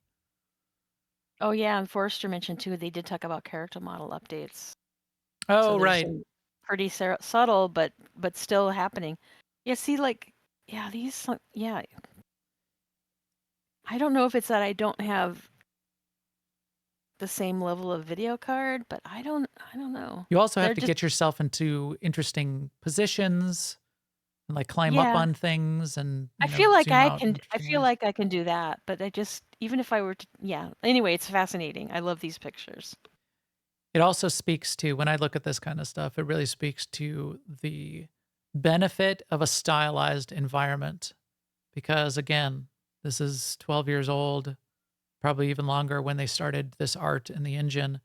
oh yeah, and Forrester mentioned too, they did talk about character model updates. Oh, So there's right. some pretty subtle, but still happening. Yeah, see, like, yeah, yeah. I don't know if it's that I don't have the same level of video card, but I don't know. You also have They're to just get yourself into interesting positions and like climb up yeah. on things and I feel like zoom out in I interesting feel ways. like I can do that, but I just even if I were to yeah. Anyway, it's fascinating. I love these pictures. It also speaks to, when I look at this kind of stuff, it really speaks to the benefit of a stylized environment. Because again, this is 12 years old, probably even longer when they started this art in the engine,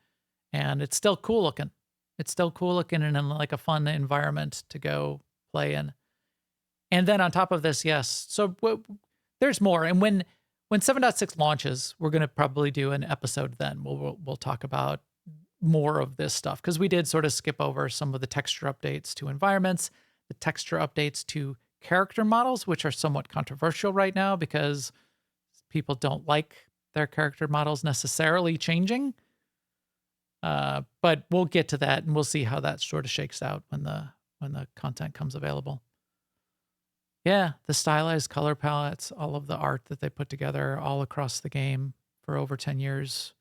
and it's still cool looking. It's still cool looking and in like a fun environment to go play in. And then on top of this, yes, so there's more. And when 7.6 launches, we're going to probably do an episode then. We'll talk about more of this stuff, because we did sort of skip over some of the texture updates to environments, the texture updates to character models, which are somewhat controversial right now because people don't like their character models necessarily changing. But we'll get to that, and we'll see how that sort of shakes out when the content comes available. Yeah, the stylized color palettes, all of the art that they put together all across the game for over 10 years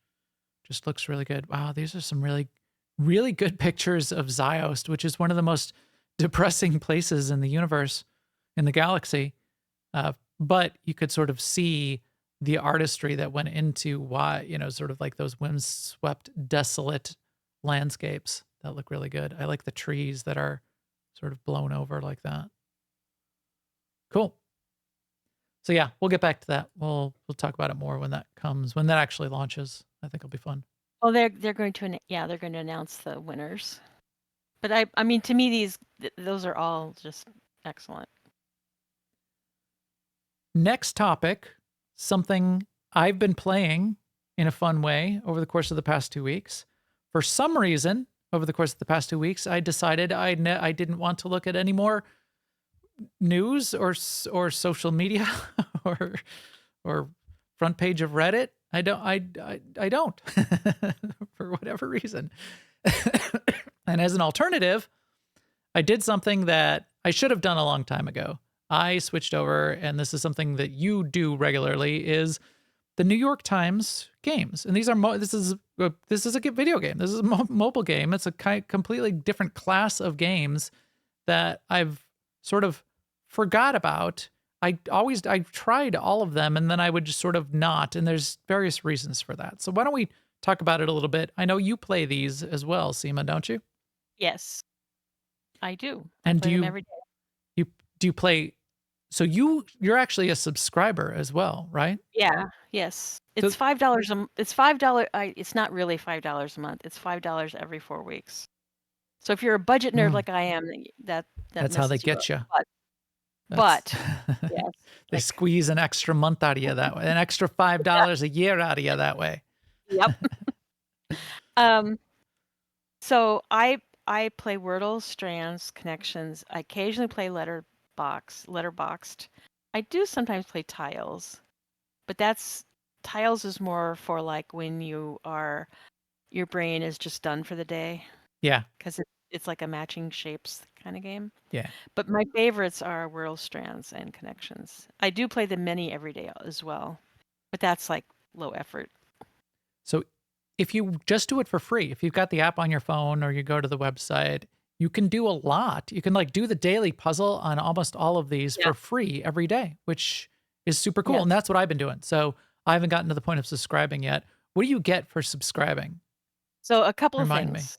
just looks really good. Wow, these are some really, really good pictures of Ziost, which is one of the most depressing places in the universe, in the galaxy. But you could sort of see the artistry that went into why, sort of like those windswept, desolate landscapes that look really good. I like the trees that are sort of blown over like that. Cool. So yeah, we'll get back to that. We'll talk about it more when that comes, when that actually launches. I think it'll be fun. Oh, they're going to they're going to announce the winners. But I mean, to me, those are all just excellent. Next topic, something I've been playing in a fun way over the course of the past 2 weeks. For some reason, over the course of the past 2 weeks, I decided I didn't want to look at any more news or social media or front page of Reddit. I don't for whatever reason. And as an alternative, I did something that I should have done a long time ago. I switched over, and this is something that you do regularly, is the New York Times games. And these are this is a video game. This is a mobile game. It's a completely different class of games that I've sort of forgot about. I've tried all of them, and then I would just sort of not, and there's various reasons for that. So why don't we talk about it a little bit? I know you play these as well, Sema, don't you? Yes, I do. And play them every day. do you play? So you're actually a subscriber as well, right? Yeah. Yes. So- It's $5. It's $5. It's not really $5 a month. It's $5 every 4 weeks. So if you're a budget nerd like I am, that's how they messes you get you. up. But yes, They squeeze an extra month out of you that way, an extra $5 a year out of you that way. Yep. So I play Wordle, Strands, Connections. I occasionally play Letterboxed. I do sometimes play Tiles, but Tiles is more for like when your brain is just done for the day. Yeah. Because it's like a matching shapes kind of game. Yeah. But my favorites are Wordle, Strands, and Connections. I do play the mini every day as well, but that's like low effort. So if you just do it for free, if you've got the app on your phone or you go to the website, you can do a lot. You can like do the daily puzzle on almost all of these Yeah. for free every day, which is super cool. Yes. And that's what I've been doing. So I haven't gotten to the point of subscribing yet. What do you get for subscribing? So a couple of Remind me. things.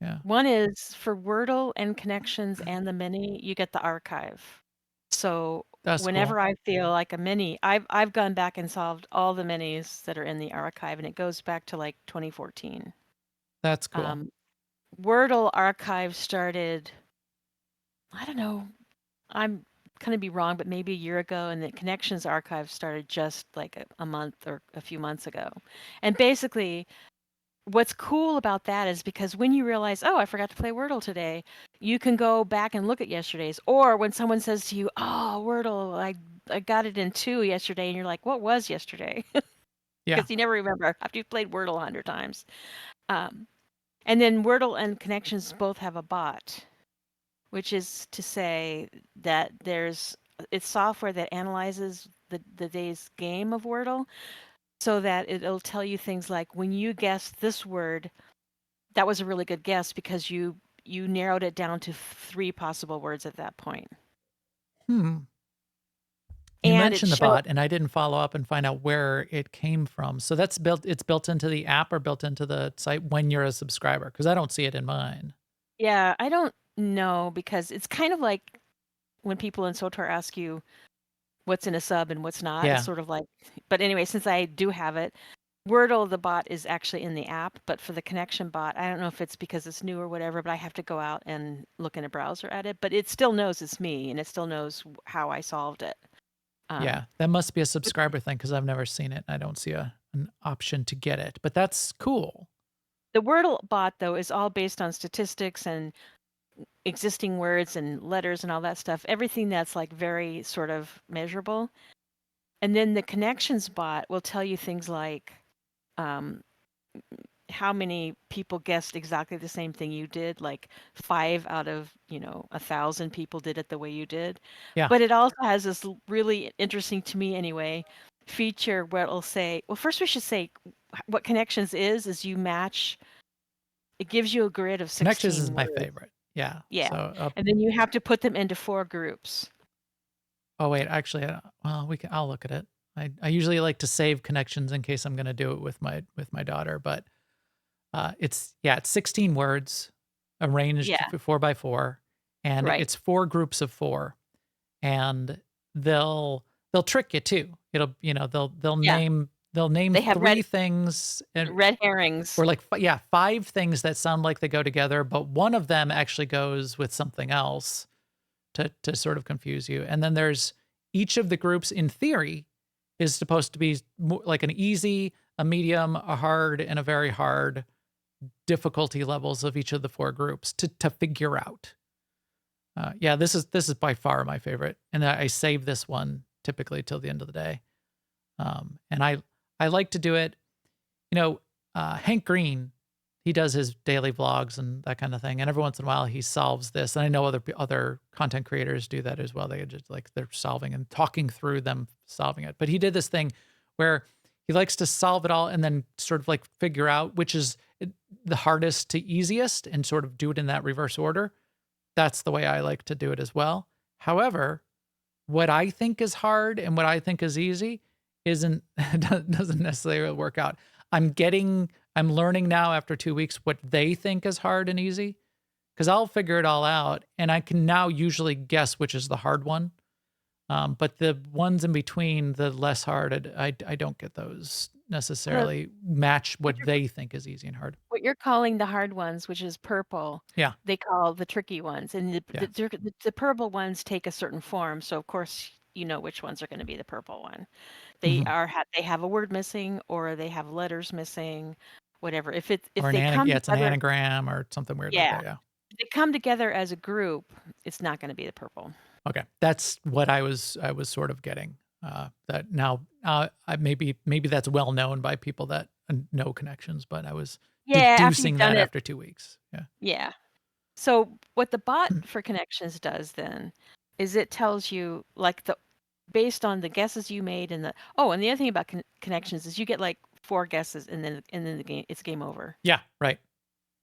Yeah. One is for Wordle and Connections and the Mini, you get the archive. So That's whenever cool. I feel like a mini, I've gone back and solved all the minis that are in the archive, and it goes back to like 2014. That's cool. Wordle archive started, I don't know, I'm gonna be wrong, but maybe a year ago, and the Connections archive started just like a month or a few months ago. And basically, what's cool about that is because when you realize, oh, I forgot to play Wordle today, you can go back and look at yesterday's. Or when someone says to you, oh, Wordle, I got it in 2 yesterday, and you're like, what was yesterday? Yeah. Because you never remember after you've played Wordle 100 times. And then Wordle and Connections both have a bot, which is to say that it's software that analyzes the day's game of Wordle so that it'll tell you things like when you guessed this word, that was a really good guess because you narrowed it down to 3 possible words at that point. You And mentioned the bot, and I didn't follow up and find out where it came from. So it's built into the app or built into the site when you're a subscriber, because I don't see it in mine. Yeah, I don't know because it's kind of like when people in SWTOR ask you what's in a sub and what's not. Yeah. It's sort of like, but anyway, since I do have it, Wordle, the bot is actually in the app, but for the connection bot, I don't know if it's because it's new or whatever, but I have to go out and look in a browser at it, but it still knows it's me and it still knows how I solved it. Yeah, that must be a subscriber thing because I've never seen it. I don't see an option to get it, but that's cool. The Wordle bot, though, is all based on statistics and existing words and letters and all that stuff, everything that's like very sort of measurable. And then the connections bot will tell you things like how many people guessed exactly the same thing you did, like 5 out of 1,000 people did it the way you did. Yeah. But it also has this really interesting, to me anyway, feature where it'll say, well, first we should say what Connections is you match. It gives you a grid of 16 Connections is my words. favorite. Yeah. Yeah. So, And then you have to put them into 4 groups. oh wait, actually, well, I'll look at it. I usually like to save Connections in case I'm going to do it with my daughter, but it's 16 words arranged 4 by 4, and Right. it's 4 groups of 4, and they'll trick you too. It'll they'll Yeah. name They have 3 things and red herrings. or like 5 things that sound like they go together, but one of them actually goes with something else to sort of confuse you. And then there's each of the groups in theory is supposed to be like an easy, a medium, a hard, and a very hard difficulty levels of each of the 4 groups to figure out. Yeah, this is by far my favorite, and I save this one typically till the end of the day. And I like to do it. Hank Green, he does his daily vlogs and that kind of thing, and every once in a while he solves this. And I know other content creators do that as well. They just like they're solving and talking through them solving it. But he did this thing where he likes to solve it all and then sort of like figure out which is the hardest to easiest and sort of do it in that reverse order. That's the way I like to do it as well. However, what I think is hard and what I think is easy doesn't necessarily work out. I'm learning now after 2 weeks what they think is hard and easy, because I'll figure it all out and I can now usually guess which is the hard one. But the ones in between, the less hard, I don't get those necessarily match what they think is easy and hard. What you're calling the hard ones, which is purple, Yeah. they call the tricky ones. And the purple ones take a certain form. So, of course, you know which ones are going to be the purple one. They they have a word missing or they have letters missing, whatever. If it's an anagram or something weird like that. Yeah. If they come together as a group, it's not going to be the purple. Okay, that's what I was sort of getting. That now, maybe that's well known by people that know Connections, but I was deducing that after 2 weeks. Yeah. Yeah. So what the bot for Connections does then is it tells you like based on the guesses you made and the other thing about Connections is you get like 4 guesses, and then the game it's game over. Yeah, right.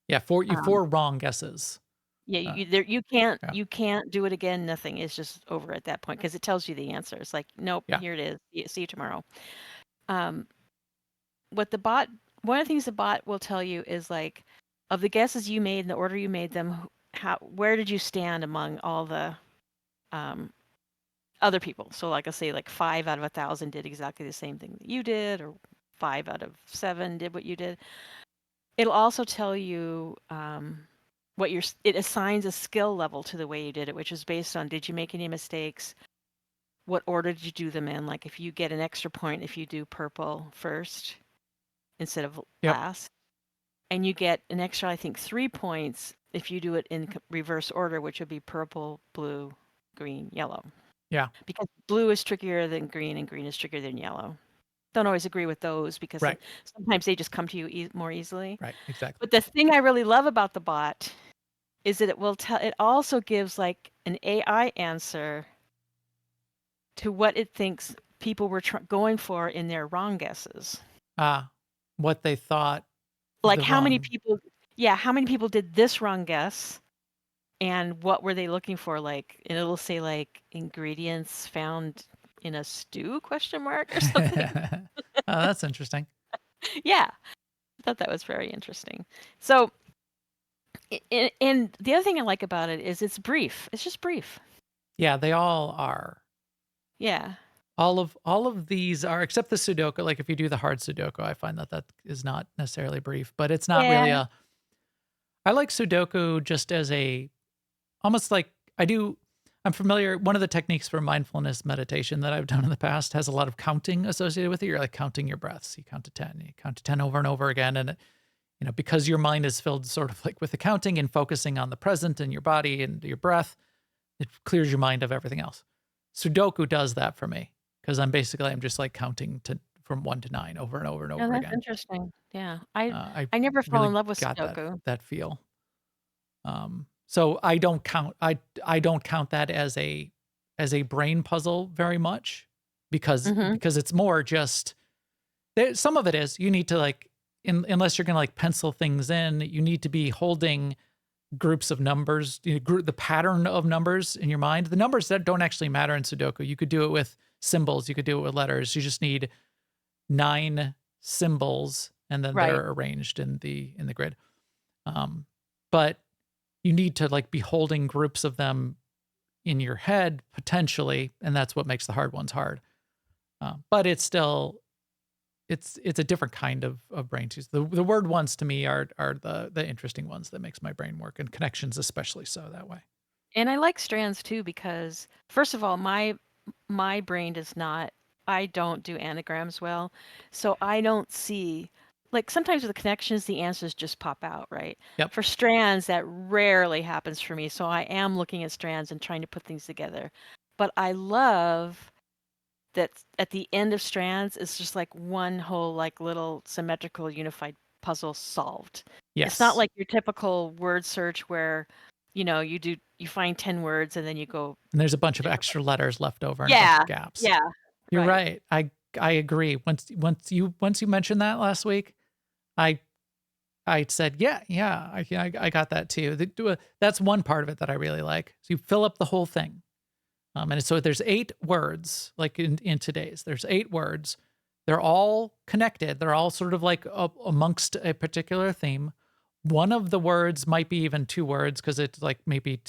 Yeah, Um, 4 wrong guesses. Yeah, Uh, you yeah. can't do it again. Nothing. It's just over at that point because it tells you the answer. It's like, nope, Yeah. here it is. See you tomorrow. What the bot, one of the things the bot will tell you is like, of the guesses you made in the order you made them, where did you stand among all the other people? So like I say, like 5 out of 1,000 did exactly the same thing that you did, or 5 out of 7 did what you did. It'll also tell you it assigns a skill level to the way you did it, which is based on, did you make any mistakes? What order did you do them in? Like if you get an extra point if you do purple first instead of Yep. last. And you get an extra, I think, 3 points if you do it in reverse order, which would be purple, blue, green, yellow. Yeah. Because blue is trickier than green and green is trickier than yellow. Don't always agree with those because Right. sometimes they just come to you more easily. Right. Exactly. But the thing I really love about the bot is that it also gives like an AI answer to what it thinks people were going for in their wrong guesses. What they thought. Like how many people did this wrong guess, and what were they looking for? Like, and it'll say like ingredients found in a stew ? Or something. Oh, that's interesting. Yeah, I thought that was very interesting. So, and the other thing I like about it is it's brief. It's just brief. Yeah, they all are. Yeah. All of these are, except the Sudoku. Like if you do the hard Sudoku, I find that is not necessarily brief, but it's not really Yeah. I like Sudoku just as almost like I'm familiar. One of the techniques for mindfulness meditation that I've done in the past has a lot of counting associated with it. You're like counting your breaths. You count to 10. You count to 10 over and over again. And, because your mind is filled sort of like with the counting and focusing on the present and your body and your breath, it clears your mind of everything else. Sudoku does that for me because I'm just like counting from 1 to 9 over and over and over that's again. interesting. Yeah. I I never fell really in love with got Sudoku. that feel. So I don't count that as a brain puzzle very much because it's more just some of it is you need to like unless you're gonna like pencil things in, you need to be holding groups of numbers, the pattern of numbers in your mind. The numbers that don't actually matter in Sudoku. You could do it with symbols, you could do it with letters. You just need 9 symbols and then they're arranged in the grid. But you need to like be holding groups of them in your head potentially, and that's what makes the hard ones hard. But it's still it's a different kind of brain tease. The word ones to me are the interesting ones that makes my brain work, and connections especially so that way. And I like strands too because first of all, my brain does not. I don't do anagrams well, so I don't see. Like sometimes with the connections, the answers just pop out, right? Yep. For strands, that rarely happens for me. So I am looking at strands and trying to put things together. But I love that at the end of strands, it's just like one whole like little symmetrical unified puzzle solved. Yes. It's not like your typical word search where, you find 10 words and then you go. And there's a bunch of extra letters left over and a bunch of gaps. Yeah. You're right. I agree. Once you mentioned that last week, I said, yeah, I got that too. That's one part of it that I really like. So you fill up the whole thing. And so there's 8 words, like in today's, there's 8 words. They're all connected. They're all sort of like amongst a particular theme. One of the words might be even 2 words because it's like maybe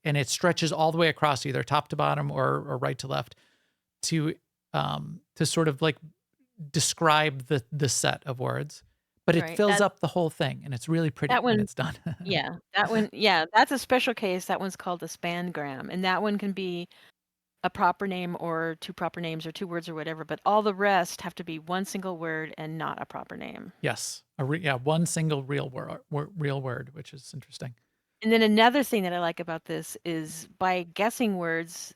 and it stretches all the way across either top to bottom or right to left to sort of like describe the set of words. But it fills up the whole thing, and it's really pretty when it's done. Yeah, that one. Yeah, that's a special case. That one's called a spangram, and that one can be a proper name or 2 proper names or 2 words or whatever. But all the rest have to be one single word and not a proper name. Yes, one single real word, which is interesting. And then another thing that I like about this is by guessing words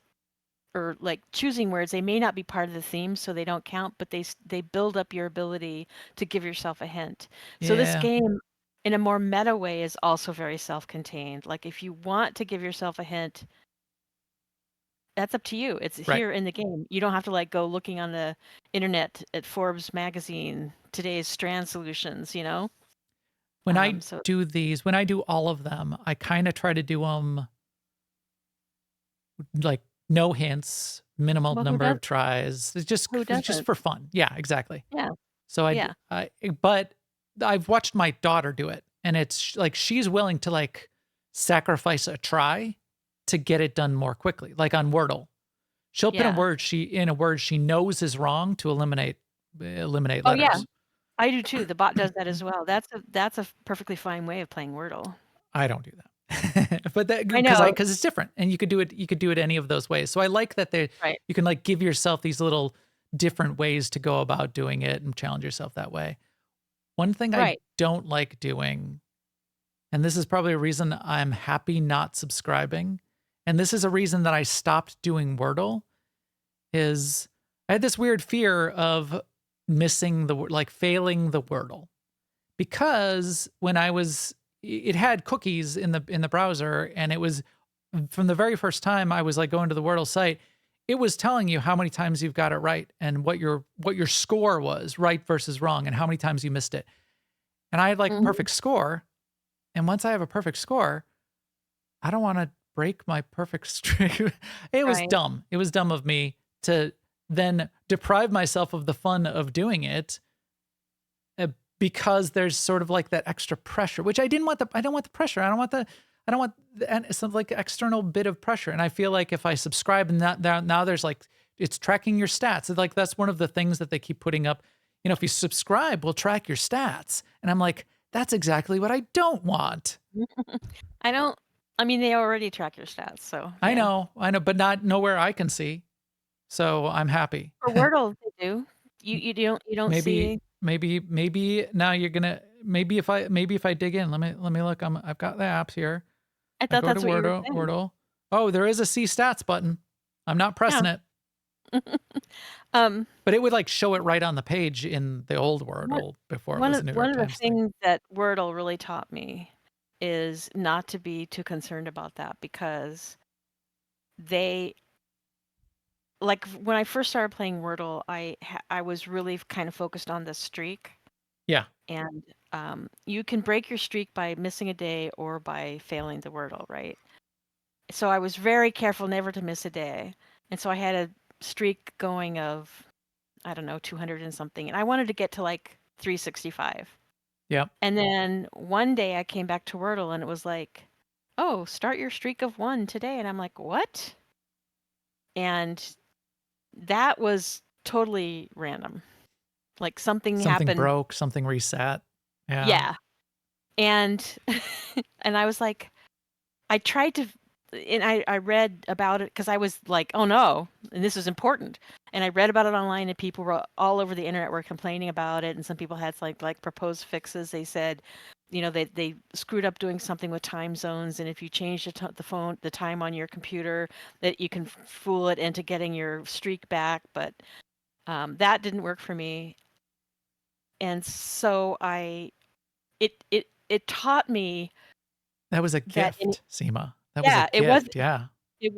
or like choosing words, they may not be part of the theme, so they don't count, but they build up your ability to give yourself a hint. So this game, in a more meta way, is also very self-contained. Like if you want to give yourself a hint, that's up to you. It's Right. here in the game. You don't have to like go looking on the internet at Forbes magazine, today's strand solutions, you know? When I So do these, when I do all of them, I kind of try to do them like no hints, minimal well, who number does of tries. who It's just doesn't? for fun. Yeah, exactly. Yeah. So Yeah. but I've watched my daughter do it, and it's like she's willing to like sacrifice a try to get it done more quickly. Like on Wordle, she'll put Yeah. a word she knows is wrong to eliminate Oh yeah. letters. I do too. The bot does that as well. That's a perfectly fine way of playing Wordle. I don't do that, but that I know. because it's different, and you could do it. You could do it any of those ways. So I like that Right. you can like give yourself these little different ways to go about doing it and challenge yourself that way. One thing I Right. don't like doing, and this is probably a reason I'm happy not subscribing, and this is a reason that I stopped doing Wordle, is I had this weird fear of missing like failing the Wordle, because when it had cookies in the browser, and it was from the very first time I was like going to the Wordle site, it was telling you how many times you've got it right and what your score was, right versus wrong, and how many times you missed it. And I had like Mhm. perfect score. And once I have a perfect score, I don't want to break my perfect streak. It was Right. dumb. It was dumb of me to then deprive myself of the fun of doing it, because there's sort of like that extra pressure, which I don't want the pressure. I don't want and it's like external bit of pressure. And I feel like if I subscribe and now there's like, it's tracking your stats. It's like, that's one of the things that they keep putting up. You know, if you subscribe, we'll track your stats. And I'm like, that's exactly what I don't want. I mean, they already track your stats, so I yeah. know, but not nowhere I can see. So I'm happy. For Wordle, they do. You don't Maybe, see. maybe now you're gonna, maybe if I dig in, let me look. I've got the apps here. I I thought go to that's what you were saying. Wordle. Oh, there is a see stats button. I'm not pressing it, Um, but it would like show it right on the page in the old Wordle before it one was of a New one York of the Times thing. things that Wordle really taught me is not to be too concerned about that, because they like when I first started playing Wordle, I was really kind of focused on the streak, Yeah. and you can break your streak by missing a day or by failing the Wordle, right? So I was very careful never to miss a day, and so I had a streak going of, I don't know, 200 and something, and I wanted to get to like 365. Yep. And then one day I came back to Wordle and it was like, oh, start your streak of 1 today. And I'm like, what? And that was totally random. Like something Something happened. broke, something reset. Yeah. Yeah. And and I was like, I tried to, and I read about it because I was like, oh no, and this is important. And I read about it online, and people were all over the internet were complaining about it. And some people had like proposed fixes. They said, you know, they screwed up doing something with time zones, and if you change the time on your computer, that you can fool it into getting your streak back. But that didn't work for me, and so it taught me That was a that gift, Sema. That was a it was gift. Yeah.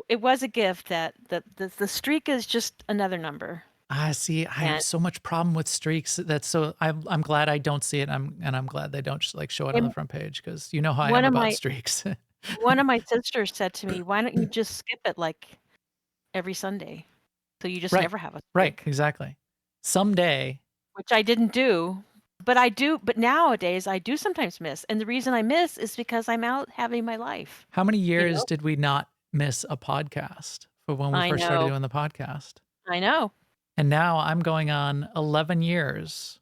it was a gift, that the streak is just another number. I see. I have And, so much problem with streaks. That's so. I'm glad I don't see it. I'm glad they don't like show it on the and front page, because you know how I one am of about my streaks. one of my sisters said to me, "Why don't you just skip it like every Sunday, so you just Right. never have a Right. streak?" Exactly. Someday. Which I didn't do, but I do. But nowadays I do sometimes miss, and the reason I miss is because I'm out having my life. How many You years know, did we not miss a podcast for when we I first started know, doing the podcast? I know. And now I'm going on 11 years.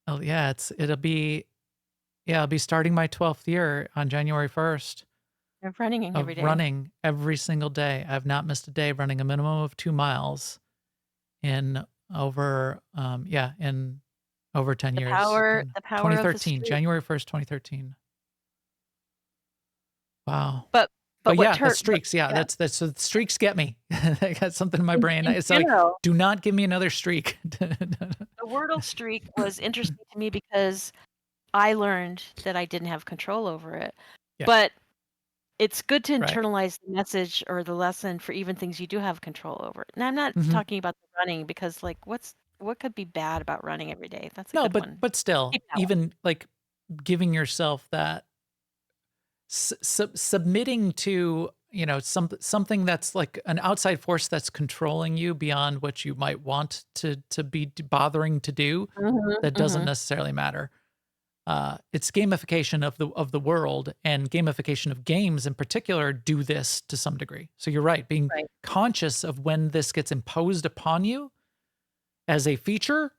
Oh yeah, I'll be starting my 12th year on January 1st I'm running every of day. running every single day. I've not missed a day, running a minimum of 2 miles in in over 10 The years. power, And the power of the 2013, streak. January 1st, 2013. Wow. But But what yeah, the tur but streaks. Yeah, yeah, that's so streaks get me. I got something in my brain. in It's like, general, do not give me another streak. the Wordle streak was interesting to me because I learned that I didn't have control over it. Yeah. But it's good to Right. internalize the message or the lesson for even things you do have control over. And I'm not Mhm. talking about the running because like what could be bad about running every day? That's a No, good one. but still, Keep that one. even like giving yourself that submitting to, you know, something that's like an outside force that's controlling you beyond what you might want to be bothering to do, that doesn't Mhm. necessarily matter. It's gamification of the world, and gamification of games in particular do this to some degree. So you're right, being Right. conscious of when this gets imposed upon you as a feature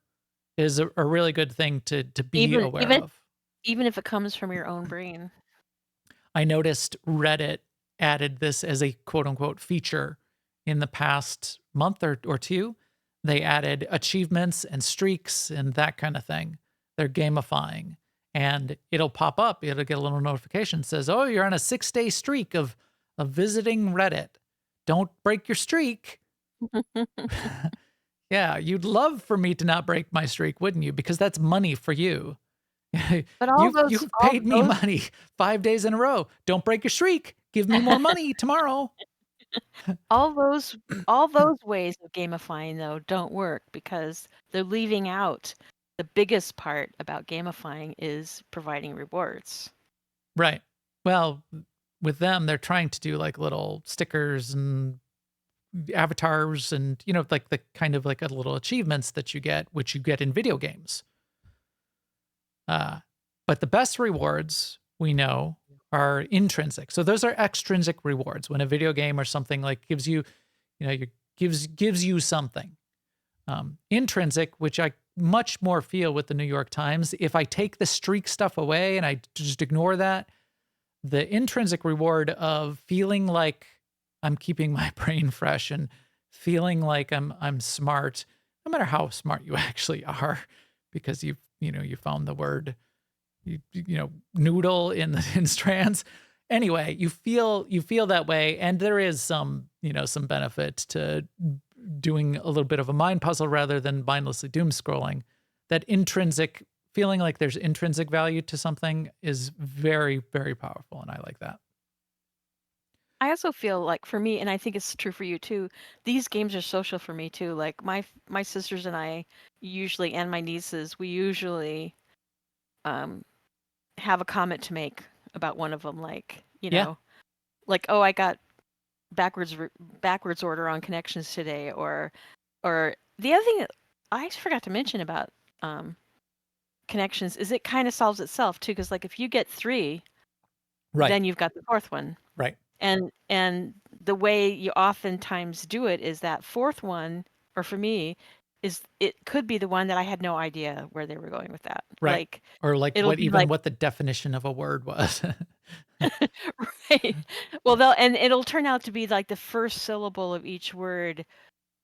is a really good thing to be Even aware even of. even if it comes from your own brain. I noticed Reddit added this as a quote unquote feature in the past month or two. They added achievements and streaks and that kind of thing. They're gamifying, and it'll pop up. It'll get a little notification that says, "Oh, you're on a 6-day streak of visiting Reddit. Don't break your streak." Yeah, you'd love for me to not break my streak, wouldn't you? Because that's money for you. But You've paid me money 5 days in a row. Don't break your streak. Give me more money tomorrow. all those all those ways of gamifying though don't work because they're leaving out the biggest part about gamifying is providing rewards. Right. Well, with them, they're trying to do like little stickers and avatars and, you know, like the kind of like a little achievements that you get, which you get in video games. Uh, but the best rewards we know are intrinsic. So those are extrinsic rewards. When a video game or something like gives you, you know, gives you something. Intrinsic, which I much more feel with the New York Times. If I take the streak stuff away and I just ignore that, the intrinsic reward of feeling like I'm keeping my brain fresh and feeling like I'm smart, no matter how smart you actually are, because you found the word noodle in strands. Anyway, you feel that way, and there is some some benefit to doing a little bit of a mind puzzle rather than mindlessly doom scrolling. That intrinsic feeling like there's intrinsic value to something is very, very powerful, and I like that. I also feel like for me, and I think it's true for you too, these games are social for me too. Like my sisters and I usually, and my nieces, we usually um, have a comment to make about one of them, like Yeah, like oh I got backwards order on connections today, or the other thing that I forgot to mention about um, connections is it kind of solves itself too, because like if you get 3, right, then you've got the 4th one. right, And the way you oftentimes do it is that 4th one, or for me, is it could be the one that I had no idea where they were going with that. right. Like Or like it'll be like what the definition of a word was. right. Well, it'll turn out to be like the first syllable of each word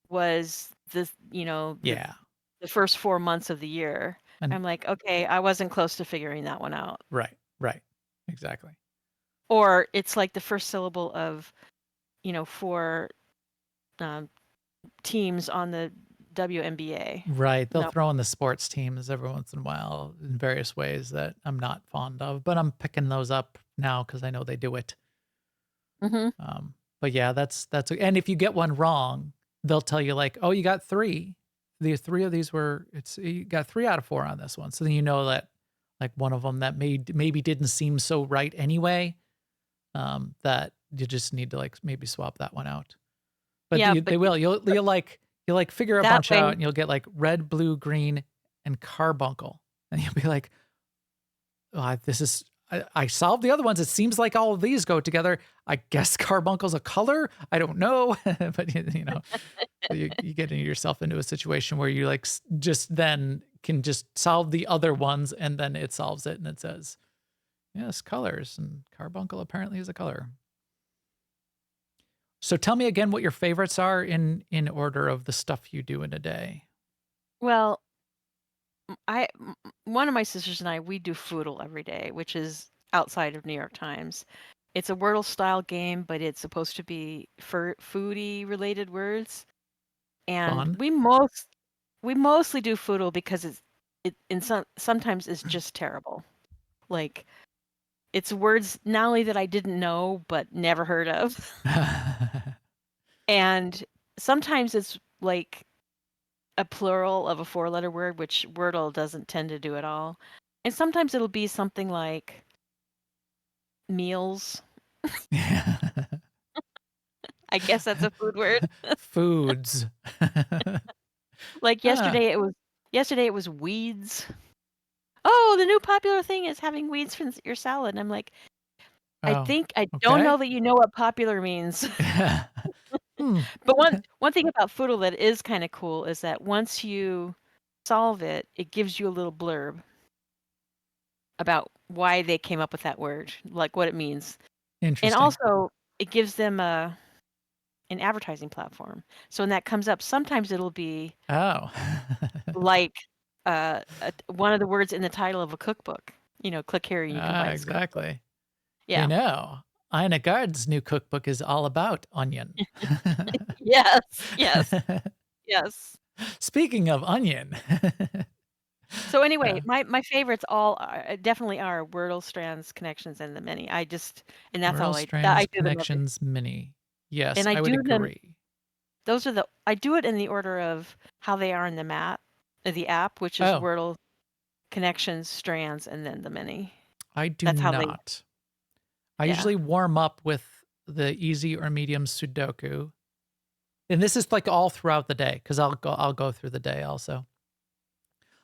was Yeah, the first 4 months of the year. and I'm like, okay, I wasn't close to figuring that one out. right, right, exactly. Or it's like the first syllable of 4 um, teams on the WNBA. Right, they'll No. throw in the sports teams every once in a while in various ways that I'm not fond of, but I'm picking those up now because I know they do it. Mhm. But yeah, and if you get one wrong, they'll tell you like, "Oh, you got 3. The 3 of these you got 3 out of 4 on this one." So then you know that like one of them that maybe didn't seem so right anyway, that you just need to like maybe swap that one out. But Yeah, they but will. You'll like figure a that bunch out way and you'll get like red, blue, green, and carbuncle. And you'll be like, "Oh, I solved the other ones. It seems like all of these go together. I guess carbuncle's a color. I don't know." But so you get yourself into a situation where you like just then can just solve the other ones, and then it solves it and it says, "Yes, colors." And carbuncle apparently is a color. So tell me again what your favorites are in order of the stuff you do in a day. well, one of my sisters and I, we do Foodle every day, which is outside of New York Times. It's a Wordle style game, but it's supposed to be for foodie related words. And Fun. we mostly do Foodle because it in sometimes it's just terrible. Like it's words not only that I didn't know but never heard of. And sometimes it's like a plural of a 4-letter word, which Wordle doesn't tend to do at all. And sometimes it'll be something like meals. I guess that's a food word. Foods. Like yesterday it was weeds. Oh, the new popular thing is having weeds from your salad. And I'm like, I Oh, think I don't okay. know that you know what popular means. But one thing about Foodle that is kind of cool is that once you solve it, it gives you a little blurb about why they came up with that word, like what it means. And Interesting. also it gives them an advertising platform. So when that comes up, sometimes it'll be Oh. like one of the words in the title of a cookbook. You know, click here and you can buy this cookbook. Exactly. Yeah. You know, Ina Gard's new cookbook is all about onion. Yes. Yes. Yes. Speaking of onion. So anyway, Yeah. my favorites all definitely are Wordle, Strands, Connections, and the Mini. And that's all Wordle I Strands do them every, Connections Mini. Yes, and I I would do them. agree. I do it in the order of how they are in the app, which is Oh, Wordle, Connections, Strands, and then the Mini. I do That's how not. I Yeah. usually warm up with the easy or medium Sudoku. And this is like all throughout the day because I'll go through the day also.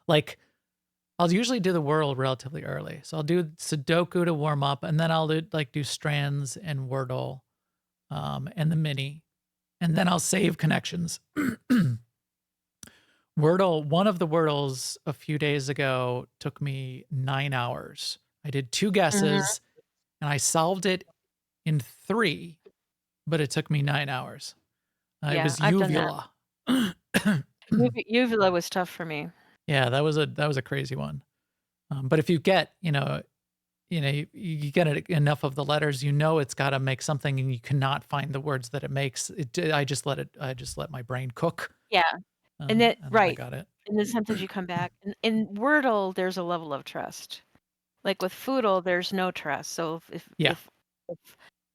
Like I'll usually do the Wordle relatively early. So I'll do Sudoku to warm up, and then I'll do Strands and Wordle, and the Mini. And then I'll save Connections. Wordle, one of the Wordles a few days ago took me 9 hours. I did 2 guesses and I solved it in 3, but it took me 9 hours. It Yeah, was I've done that. uvula. Uvula was tough for me. Yeah, that was a crazy one. But if you get, you get enough of the letters, it's got to make something, and you cannot find the words that it makes. I just let my brain cook. Yeah. And then I right. got it. And then sometimes you come back. In Wordle, there's a level of trust. Like with Foodle, there's no trust. So Yeah.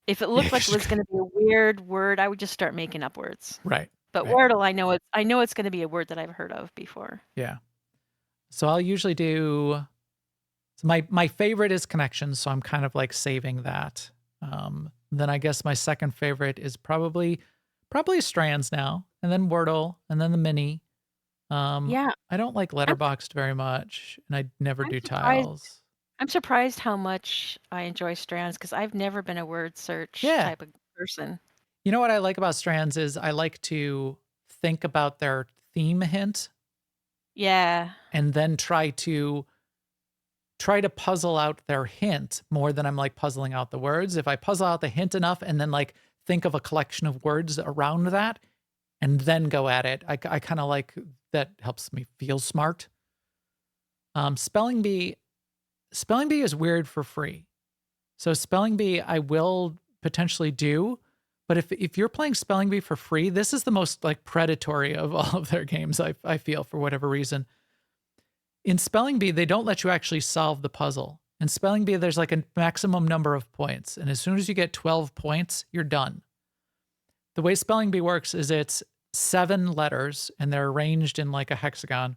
if it looked like it was going to be a weird word, I would just start making up words. Right. But right. Wordle, I know it's going to be a word that I've heard of before. Yeah. So I'll usually do. So my favorite is Connections, so I'm kind of like saving that. Then I guess my second favorite is probably Strands now, and then Wordle, and then the Mini. Yeah. I don't like Letterboxd very much, and I never do surprised. tiles. I'm surprised how much I enjoy Strands because I've never been a word search type of person. You know what I like about Strands is I like to think about their theme hint. Yeah. And then try to puzzle out their hint more than I'm like puzzling out the words. If I puzzle out the hint enough and then like think of a collection of words around that and then go at it, I kind of like that. Helps me feel smart. Spelling bee is weird for free. So Spelling bee I will potentially do, but if you're playing Spelling bee for free, this is the most like predatory of all of their games. I feel, for whatever reason. In Spelling bee, they don't let you actually solve the puzzle. In Spelling bee, there's like a maximum number of points, and as soon as you get 12 points, you're done. The way Spelling bee works is it's 7 letters, and they're arranged in like a hexagon.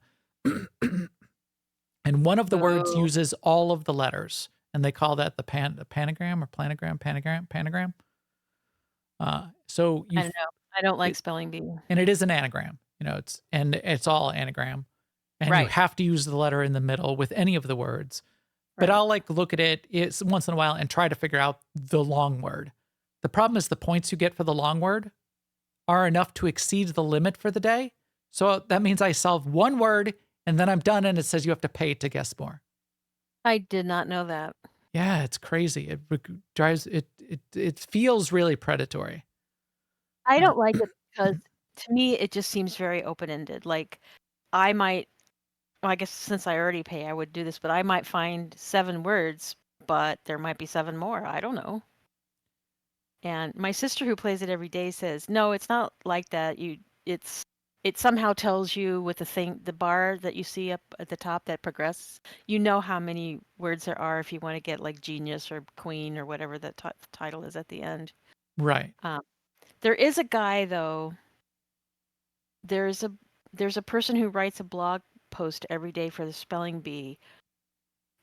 And one of the words uses all of the letters, and they call that the panagram or panagram. So I don't know. I don't like Spelling bee. And it is an anagram. It's all anagram. And you have to use the letter in the middle with any of the words. But I'll like look at it once in a while and try to figure out the long word. The problem is the points you get for the long word are enough to exceed the limit for the day. So that means I solve one word and then I'm done, and it says you have to pay to guess more. I did not know that. Yeah, it's crazy. It drives it feels really predatory. I don't like it because to me it just seems very open-ended. Like I guess since I already pay, I would do this, but I might find 7 words, but there might be 7 more. I don't know. And my sister who plays it every day says, no, it's not like that. it somehow tells you with the bar that you see up at the top that progress, you know how many words there are if you want to get like genius or queen or whatever the title is at the end. Right. There is a guy though. There's a person who writes a blog post every day for the spelling bee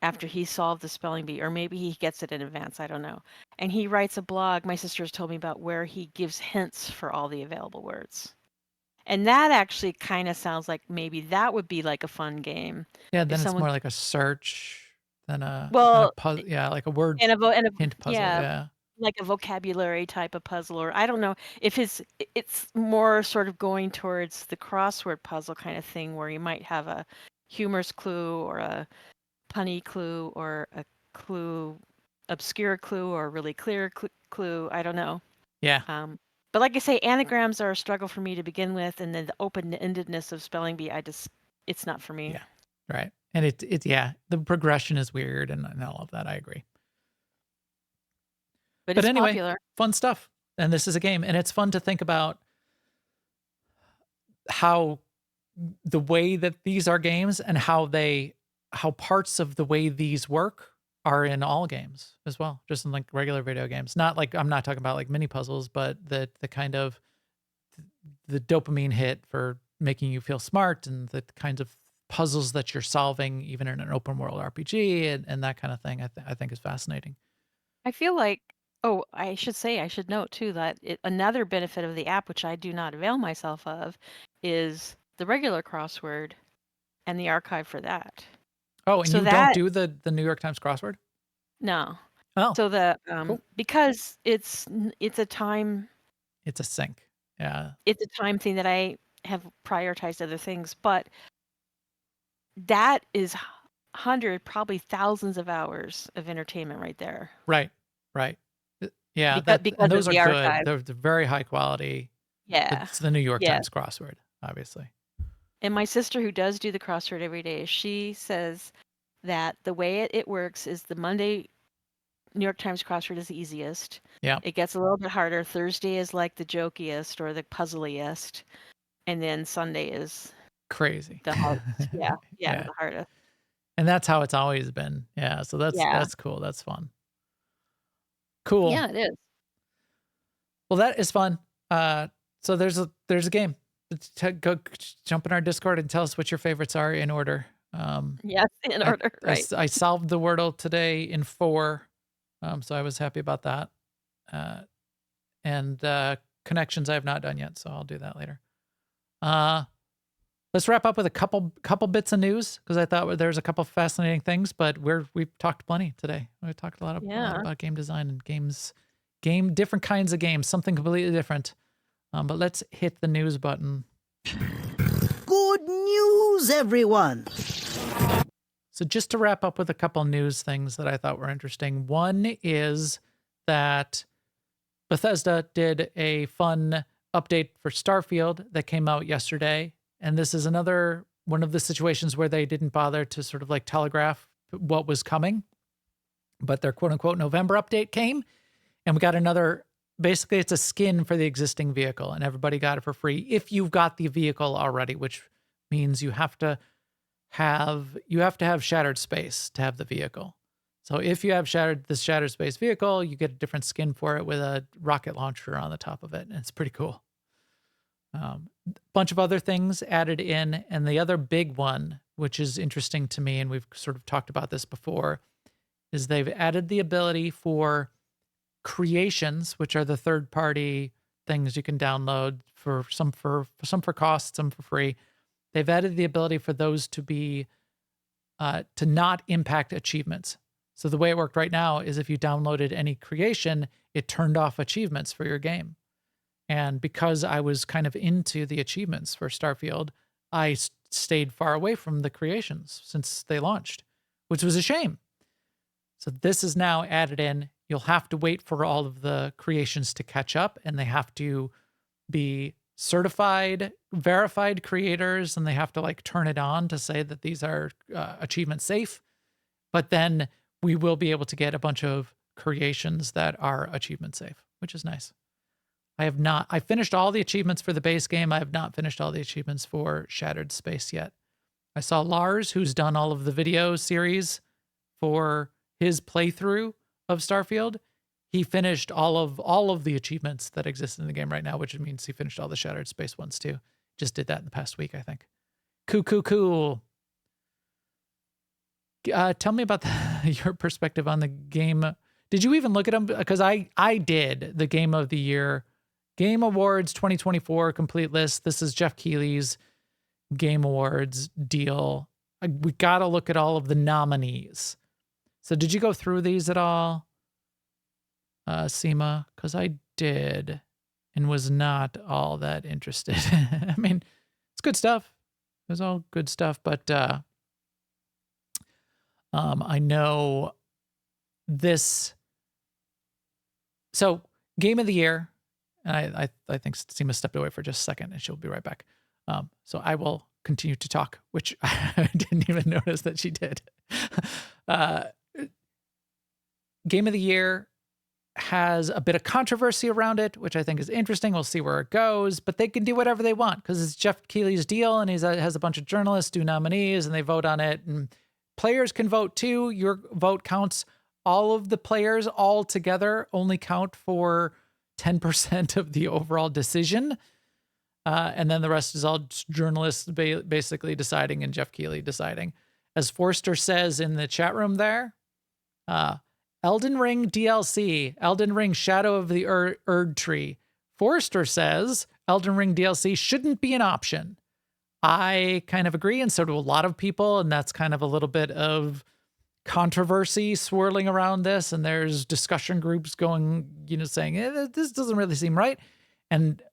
after he solved the spelling bee, or maybe he gets it in advance, I don't know. And he writes a blog, my sister has told me about, where he gives hints for all the available words. And that actually kind of sounds like maybe that would be like a fun game. Yeah, If then it's someone, more like a search than a well, puzzle. Yeah, like a word and a hint puzzle. yeah, Yeah. like a vocabulary type of puzzle, or I don't know if it's more sort of going towards the crossword puzzle kind of thing, where you might have a humorous clue or a punny clue or a clue, obscure clue or a really clear clue. I don't know. Yeah. But like I say, anagrams are a struggle for me to begin with, and then the open-endedness of spelling bee, it's not for me. Yeah. Right. And yeah, the progression is weird and all of that. I agree. But But it's anyway, popular. fun stuff. And this is a game, and it's fun to think about how the way that these are games and how parts of the way these work are in all games as well, just in like regular video games. Not like, I'm not talking about like mini puzzles, but the kind of the dopamine hit for making you feel smart and the kinds of puzzles that you're solving even in an open world RPG and that kind of thing. I think is fascinating. I feel like, oh, I should note too that another benefit of the app, which I do not avail myself of, is the regular crossword and the archive for that. Oh, and So you don't do the New York Times crossword? No. Oh, So cool. because it's a time It's a sync. Yeah. it's a time thing that I have prioritized other things, but that is probably thousands of hours of entertainment right there. Right. Right. Yeah, Because and of those are the good. archive. They're very high quality. Yeah. It's the New York Yeah. Times crossword, obviously. And my sister, who does do the crossword every day, she says that the way it works is the Monday New York Times crossword is the easiest. Yeah. It gets a little bit harder. Thursday is like the jokiest or the puzzliest. And then Sunday is Crazy. the hardest. Yeah. Yeah. The hardest. And that's how it's always been. Yeah. So that's cool. That's fun. Cool. Yeah, it is. Well, that is fun. So there's a game. Go jump in our Discord and tell us what your favorites are in order. Yes, in order, right. I solved the Wordle today in 4. So I was happy about that. And connections I have not done yet, so I'll do that later. Let's wrap up with a couple bits of news, because I thought there's a couple fascinating things, but we've talked plenty today. We talked a lot about game design and different kinds of games, something completely different. But let's hit the news button. Good news, everyone! So just to wrap up with a couple news things that I thought were interesting. One is that Bethesda did a fun update for Starfield that came out yesterday. And this is another one of the situations where they didn't bother to sort of like telegraph what was coming. But their quote unquote November update came, and we got another, basically it's a skin for the existing vehicle, and everybody got it for free if you've got the vehicle already, which means you have to have shattered space to have the vehicle. So if you have this shattered space vehicle, you get a different skin for it with a rocket launcher on the top of it. And it's pretty cool. Bunch of other things added in. And the other big one, which is interesting to me, and we've sort of talked about this before, is they've added the ability for creations, which are the third-party things you can download for some for cost, some for free. They've added the ability for those to be to not impact achievements. So the way it worked right now is if you downloaded any creation, it turned off achievements for your game. And because I was kind of into the achievements for Starfield, I stayed far away from the creations since they launched, which was a shame. So this is now added in. You'll have to wait for all of the creations to catch up, and they have to be certified, verified creators, and they have to like turn it on to say that these are achievement safe. But then we will be able to get a bunch of creations that are achievement safe, which is nice. I finished all the achievements for the base game. I have not finished all the achievements for Shattered Space yet. I saw Lars, who's done all of the video series for his playthrough of Starfield. He finished all of the achievements that exist in the game right now, which means he finished all the Shattered Space ones too. Just did that in the past week, I think. Cool. Tell me about your perspective on the game. Did you even look at them? Because I did the Game of the Year, Game Awards 2024 complete list. This is Jeff Keighley's Game Awards deal. We got to look at all of the nominees. So did you go through these at all, Sema? Because I did and was not all that interested. I mean, it's good stuff. It was all good stuff, but I know this. So Game of the Year, and I think Sema stepped away for just a second, and she'll be right back. So I will continue to talk, which I didn't even notice that she did. Game of the Year has a bit of controversy around it, which I think is interesting. We'll see where it goes, but they can do whatever they want because it's Jeff Keighley's deal, and he has a bunch of journalists do nominees, and they vote on it, and players can vote too. Your vote counts. All of the players all together only count for 10% of the overall decision. And then the rest is all journalists basically deciding and Jeff Keighley deciding. As Forster says in the chat room there, Elden Ring DLC, Elden Ring Shadow of the Erd Tree. Forster says Elden Ring DLC shouldn't be an option. I kind of agree, and so do a lot of people, and that's kind of a little bit of controversy swirling around this, and there's discussion groups going, saying, this doesn't really seem right. And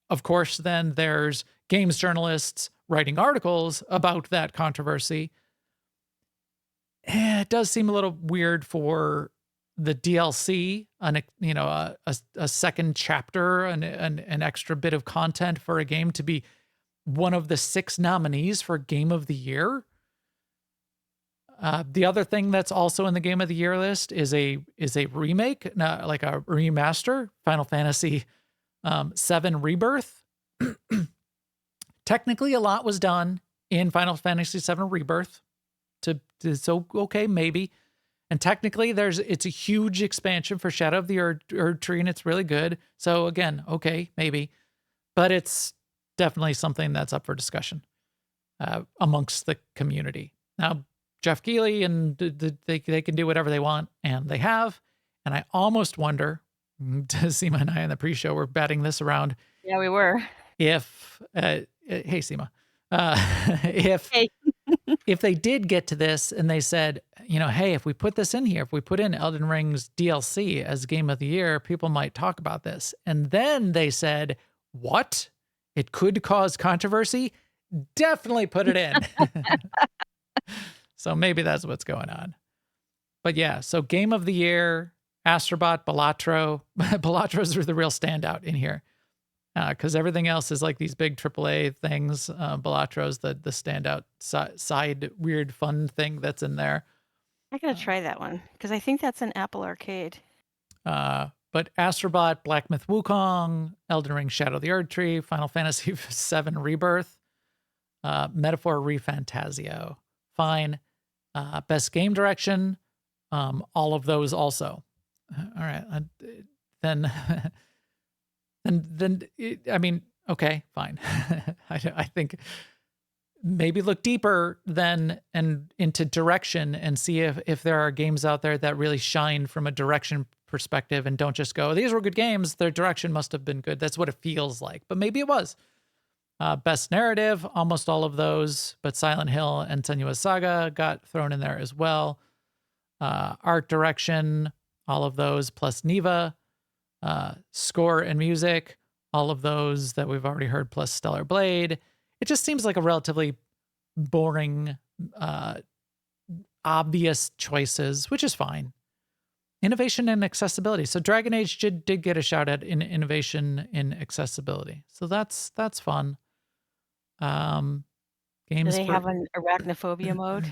of course, then there's games journalists writing articles about that controversy. It does seem a little weird for the DLC, a second chapter, an extra bit of content for a game to be one of the 6 nominees for Game of the Year. The other thing that's also in the Game of the Year list is a remake, like a remaster, Final Fantasy 7 Rebirth. Technically, a lot was done in Final Fantasy 7 Rebirth. Okay, maybe. And technically, it's a huge expansion for Shadow of the Erd Tree, and it's really good. So again, okay, maybe. But it's definitely something that's up for discussion amongst the community. Now, Jeff Keighley and they can do whatever they want, and they have. And I almost wonder, Sema and I in the pre-show were batting this around. Yeah, we were. If, hey, Sema, if they did get to this and they said, hey, if we put this in here, if we put in Elden Ring's DLC as Game of the Year, people might talk about this. And then they said, what? It could cause controversy? Definitely put it in. So maybe that's what's going on. But yeah, so Game of the Year, Astrobot, Balatro. Balatros are the real standout in here. Because everything else is like these big AAA things. Balatro's the standout side weird fun thing that's in there. I gotta try that one because I think that's an Apple Arcade. But Astrobot, Black Myth Wukong, Elden Ring Shadow of the Erd Tree, Final Fantasy 7 Rebirth, Metaphor ReFantazio. Fine. Best Game Direction, all of those also. All right. Then okay, fine. I think maybe look deeper then and into direction and see if there are games out there that really shine from a direction perspective and don't just go, these were good games, their direction must have been good. That's what it feels like, but maybe it was. Best Narrative, almost all of those, but Silent Hill and Senua's Saga got thrown in there as well. Art Direction, all of those, plus Neva. Score and Music, all of those that we've already heard, plus Stellar Blade. It just seems like a relatively boring, obvious choices, which is fine. Innovation and accessibility. So Dragon Age did get a shout out in innovation in accessibility. So that's fun. Games. Do they have an arachnophobia mode?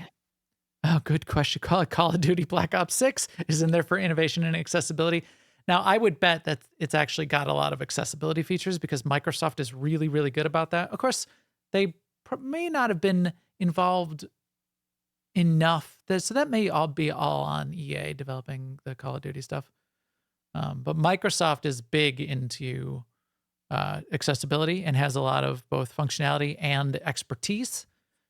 Oh, good question. Call of Duty Black Ops 6 is in there for innovation and accessibility. Now, I would bet that it's actually got a lot of accessibility features because Microsoft is really, really good about that. Of course, they may not have been involved enough. So that may all be all on EA developing the Call of Duty stuff. But Microsoft is big into accessibility and has a lot of both functionality and expertise.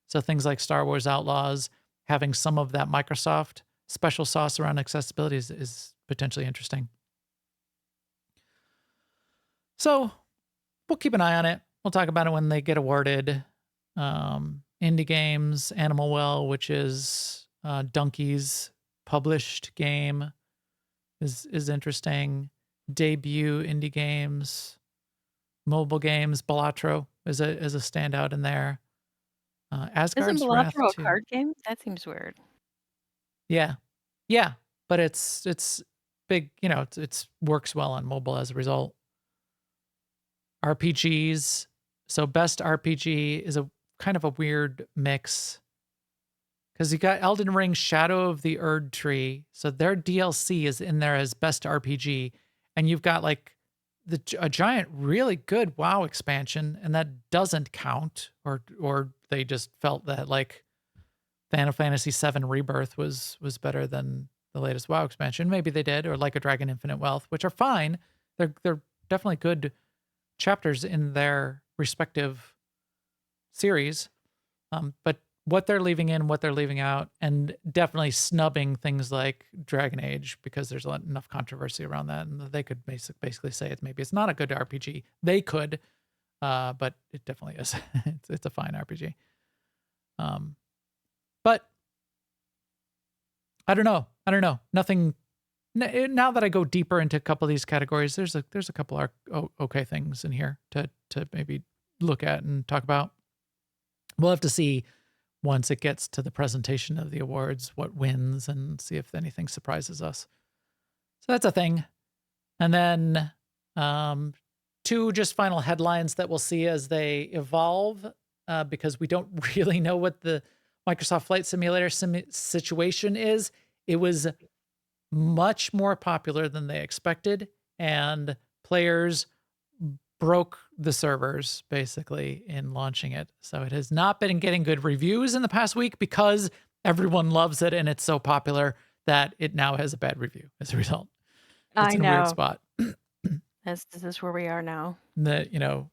So things like Star Wars Outlaws, having some of that Microsoft special sauce around accessibility is potentially interesting. So we'll keep an eye on it. We'll talk about it when they get awarded. Indie Games, Animal Well, which is Donkey's published game, is interesting. Debut Indie Games, mobile games, Balatro is a standout in there. Isn't Asgard's Wrath Balatro a 2. card game? That seems weird. Yeah, but it's big. You know, it's works well on mobile as a result. RPGs. So best RPG is a kind of a weird mix because you got Elden Ring Shadow of the Erd Tree. So their DLC is in there as best RPG. And you've got like a giant, really good WoW expansion, and that doesn't count, or they just felt that like Final Fantasy VII Rebirth was better than the latest WoW expansion. Maybe they did, or Like a Dragon Infinite Wealth, which are fine. They're definitely good chapters in their respective series. But what they're leaving in, what they're leaving out, and definitely snubbing things like Dragon Age because there's enough controversy around that, and they could basically say it's not a good RPG. They could, but it definitely is. It's a fine RPG. But I don't know. Nothing. Now that I go deeper into a couple of these categories, there's a couple okay things in here to maybe look at and talk about. We'll have to see once it gets to the presentation of the awards what wins and see if anything surprises us. So that's a thing. And then two just final headlines that we'll see as they evolve because we don't really know what the Microsoft Flight Simulator situation is. It was much more popular than they expected, and players broke the servers basically in launching it. So it has not been getting good reviews in the past week because everyone loves it and it's so popular that it now has a bad review as a result. It's in a weird spot. This is where we are now. That, you know,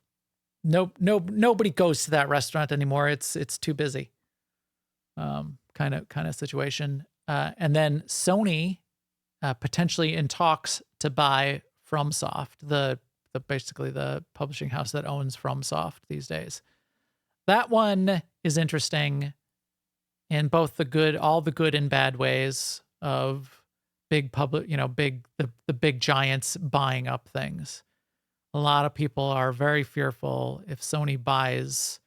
nobody goes to that restaurant anymore. It's too busy. Kind of situation. And then Sony potentially in talks to buy FromSoft, the basically the publishing house that owns FromSoft these days. That one is interesting in both all the good and bad ways of big public, the big giants buying up things. A lot of people are very fearful if Sony buys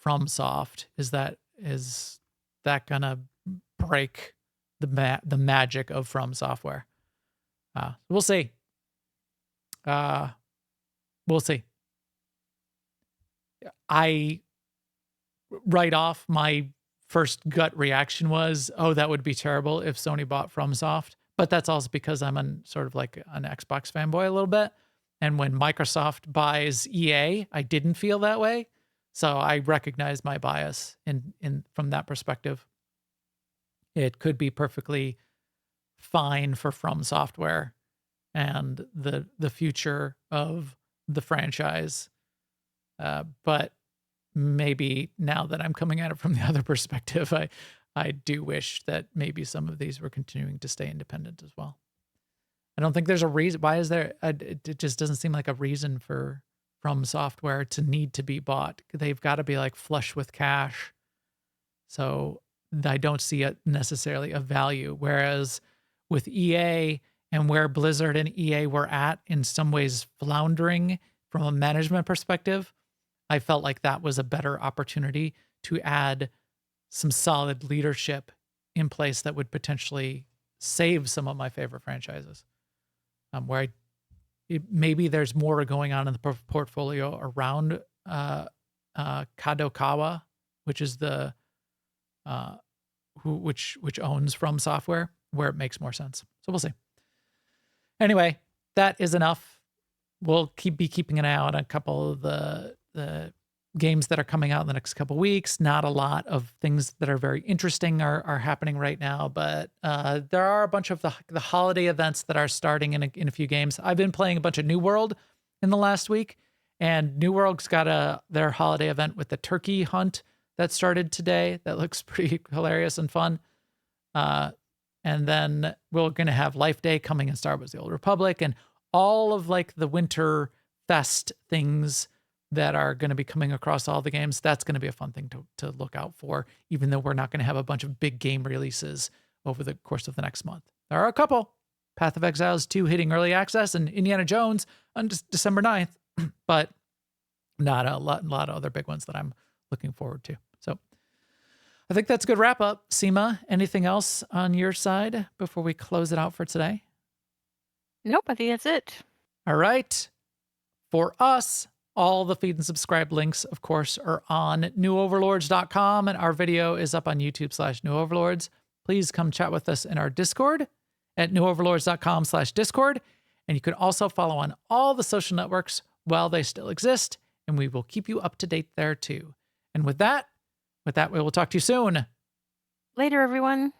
FromSoft, is that gonna break the magic of From Software? We'll see. We'll see. Right off, my first gut reaction was, oh, that would be terrible if Sony bought FromSoft. But that's also because I'm sort of like an Xbox fanboy a little bit. And when Microsoft buys EA, I didn't feel that way. So I recognize my bias in from that perspective. It could be perfectly fine for From Software and the future of the franchise. But maybe now that I'm coming at it from the other perspective, I do wish that maybe some of these were continuing to stay independent as well. I don't think there's a reason. Why is there? It just doesn't seem like a reason for From Software to need to be bought. They've got to be like flush with cash. So I don't see necessarily a value. Whereas with EA and where Blizzard and EA were at, in some ways floundering from a management perspective, I felt like that was a better opportunity to add some solid leadership in place that would potentially save some of my favorite franchises. Where maybe there's more going on in the portfolio around Kadokawa, which is which owns From Software, where it makes more sense. So we'll see. Anyway, that is enough. We'll be keeping an eye out on a couple of the games that are coming out in the next couple of weeks. Not a lot of things that are very interesting are happening right now, but there are a bunch of the holiday events that are starting in a few games. I've been playing a bunch of New World in the last week, and New World's got their holiday event with the turkey hunt that started today. That looks pretty hilarious and fun. And then we're going to have Life Day coming in Star Wars: The Old Republic, and all of like the winter fest things that are going to be coming across all the games. That's going to be a fun thing to look out for, even though we're not going to have a bunch of big game releases over the course of the next month. There are a couple. Path of Exiles 2 hitting early access, and Indiana Jones on December 9th, but not a lot of other big ones that I'm looking forward to. So I think that's a good wrap up. Sema, anything else on your side before we close it out for today? Nope, I think that's it. All right. For us, all the feed and subscribe links, of course, are on newoverlords.com, and our video is up on YouTube/newoverlords. Please come chat with us in our Discord at newoverlords.com/Discord. And you can also follow on all the social networks while they still exist, and we will keep you up to date there too. And with that, we will talk to you soon. Later, everyone.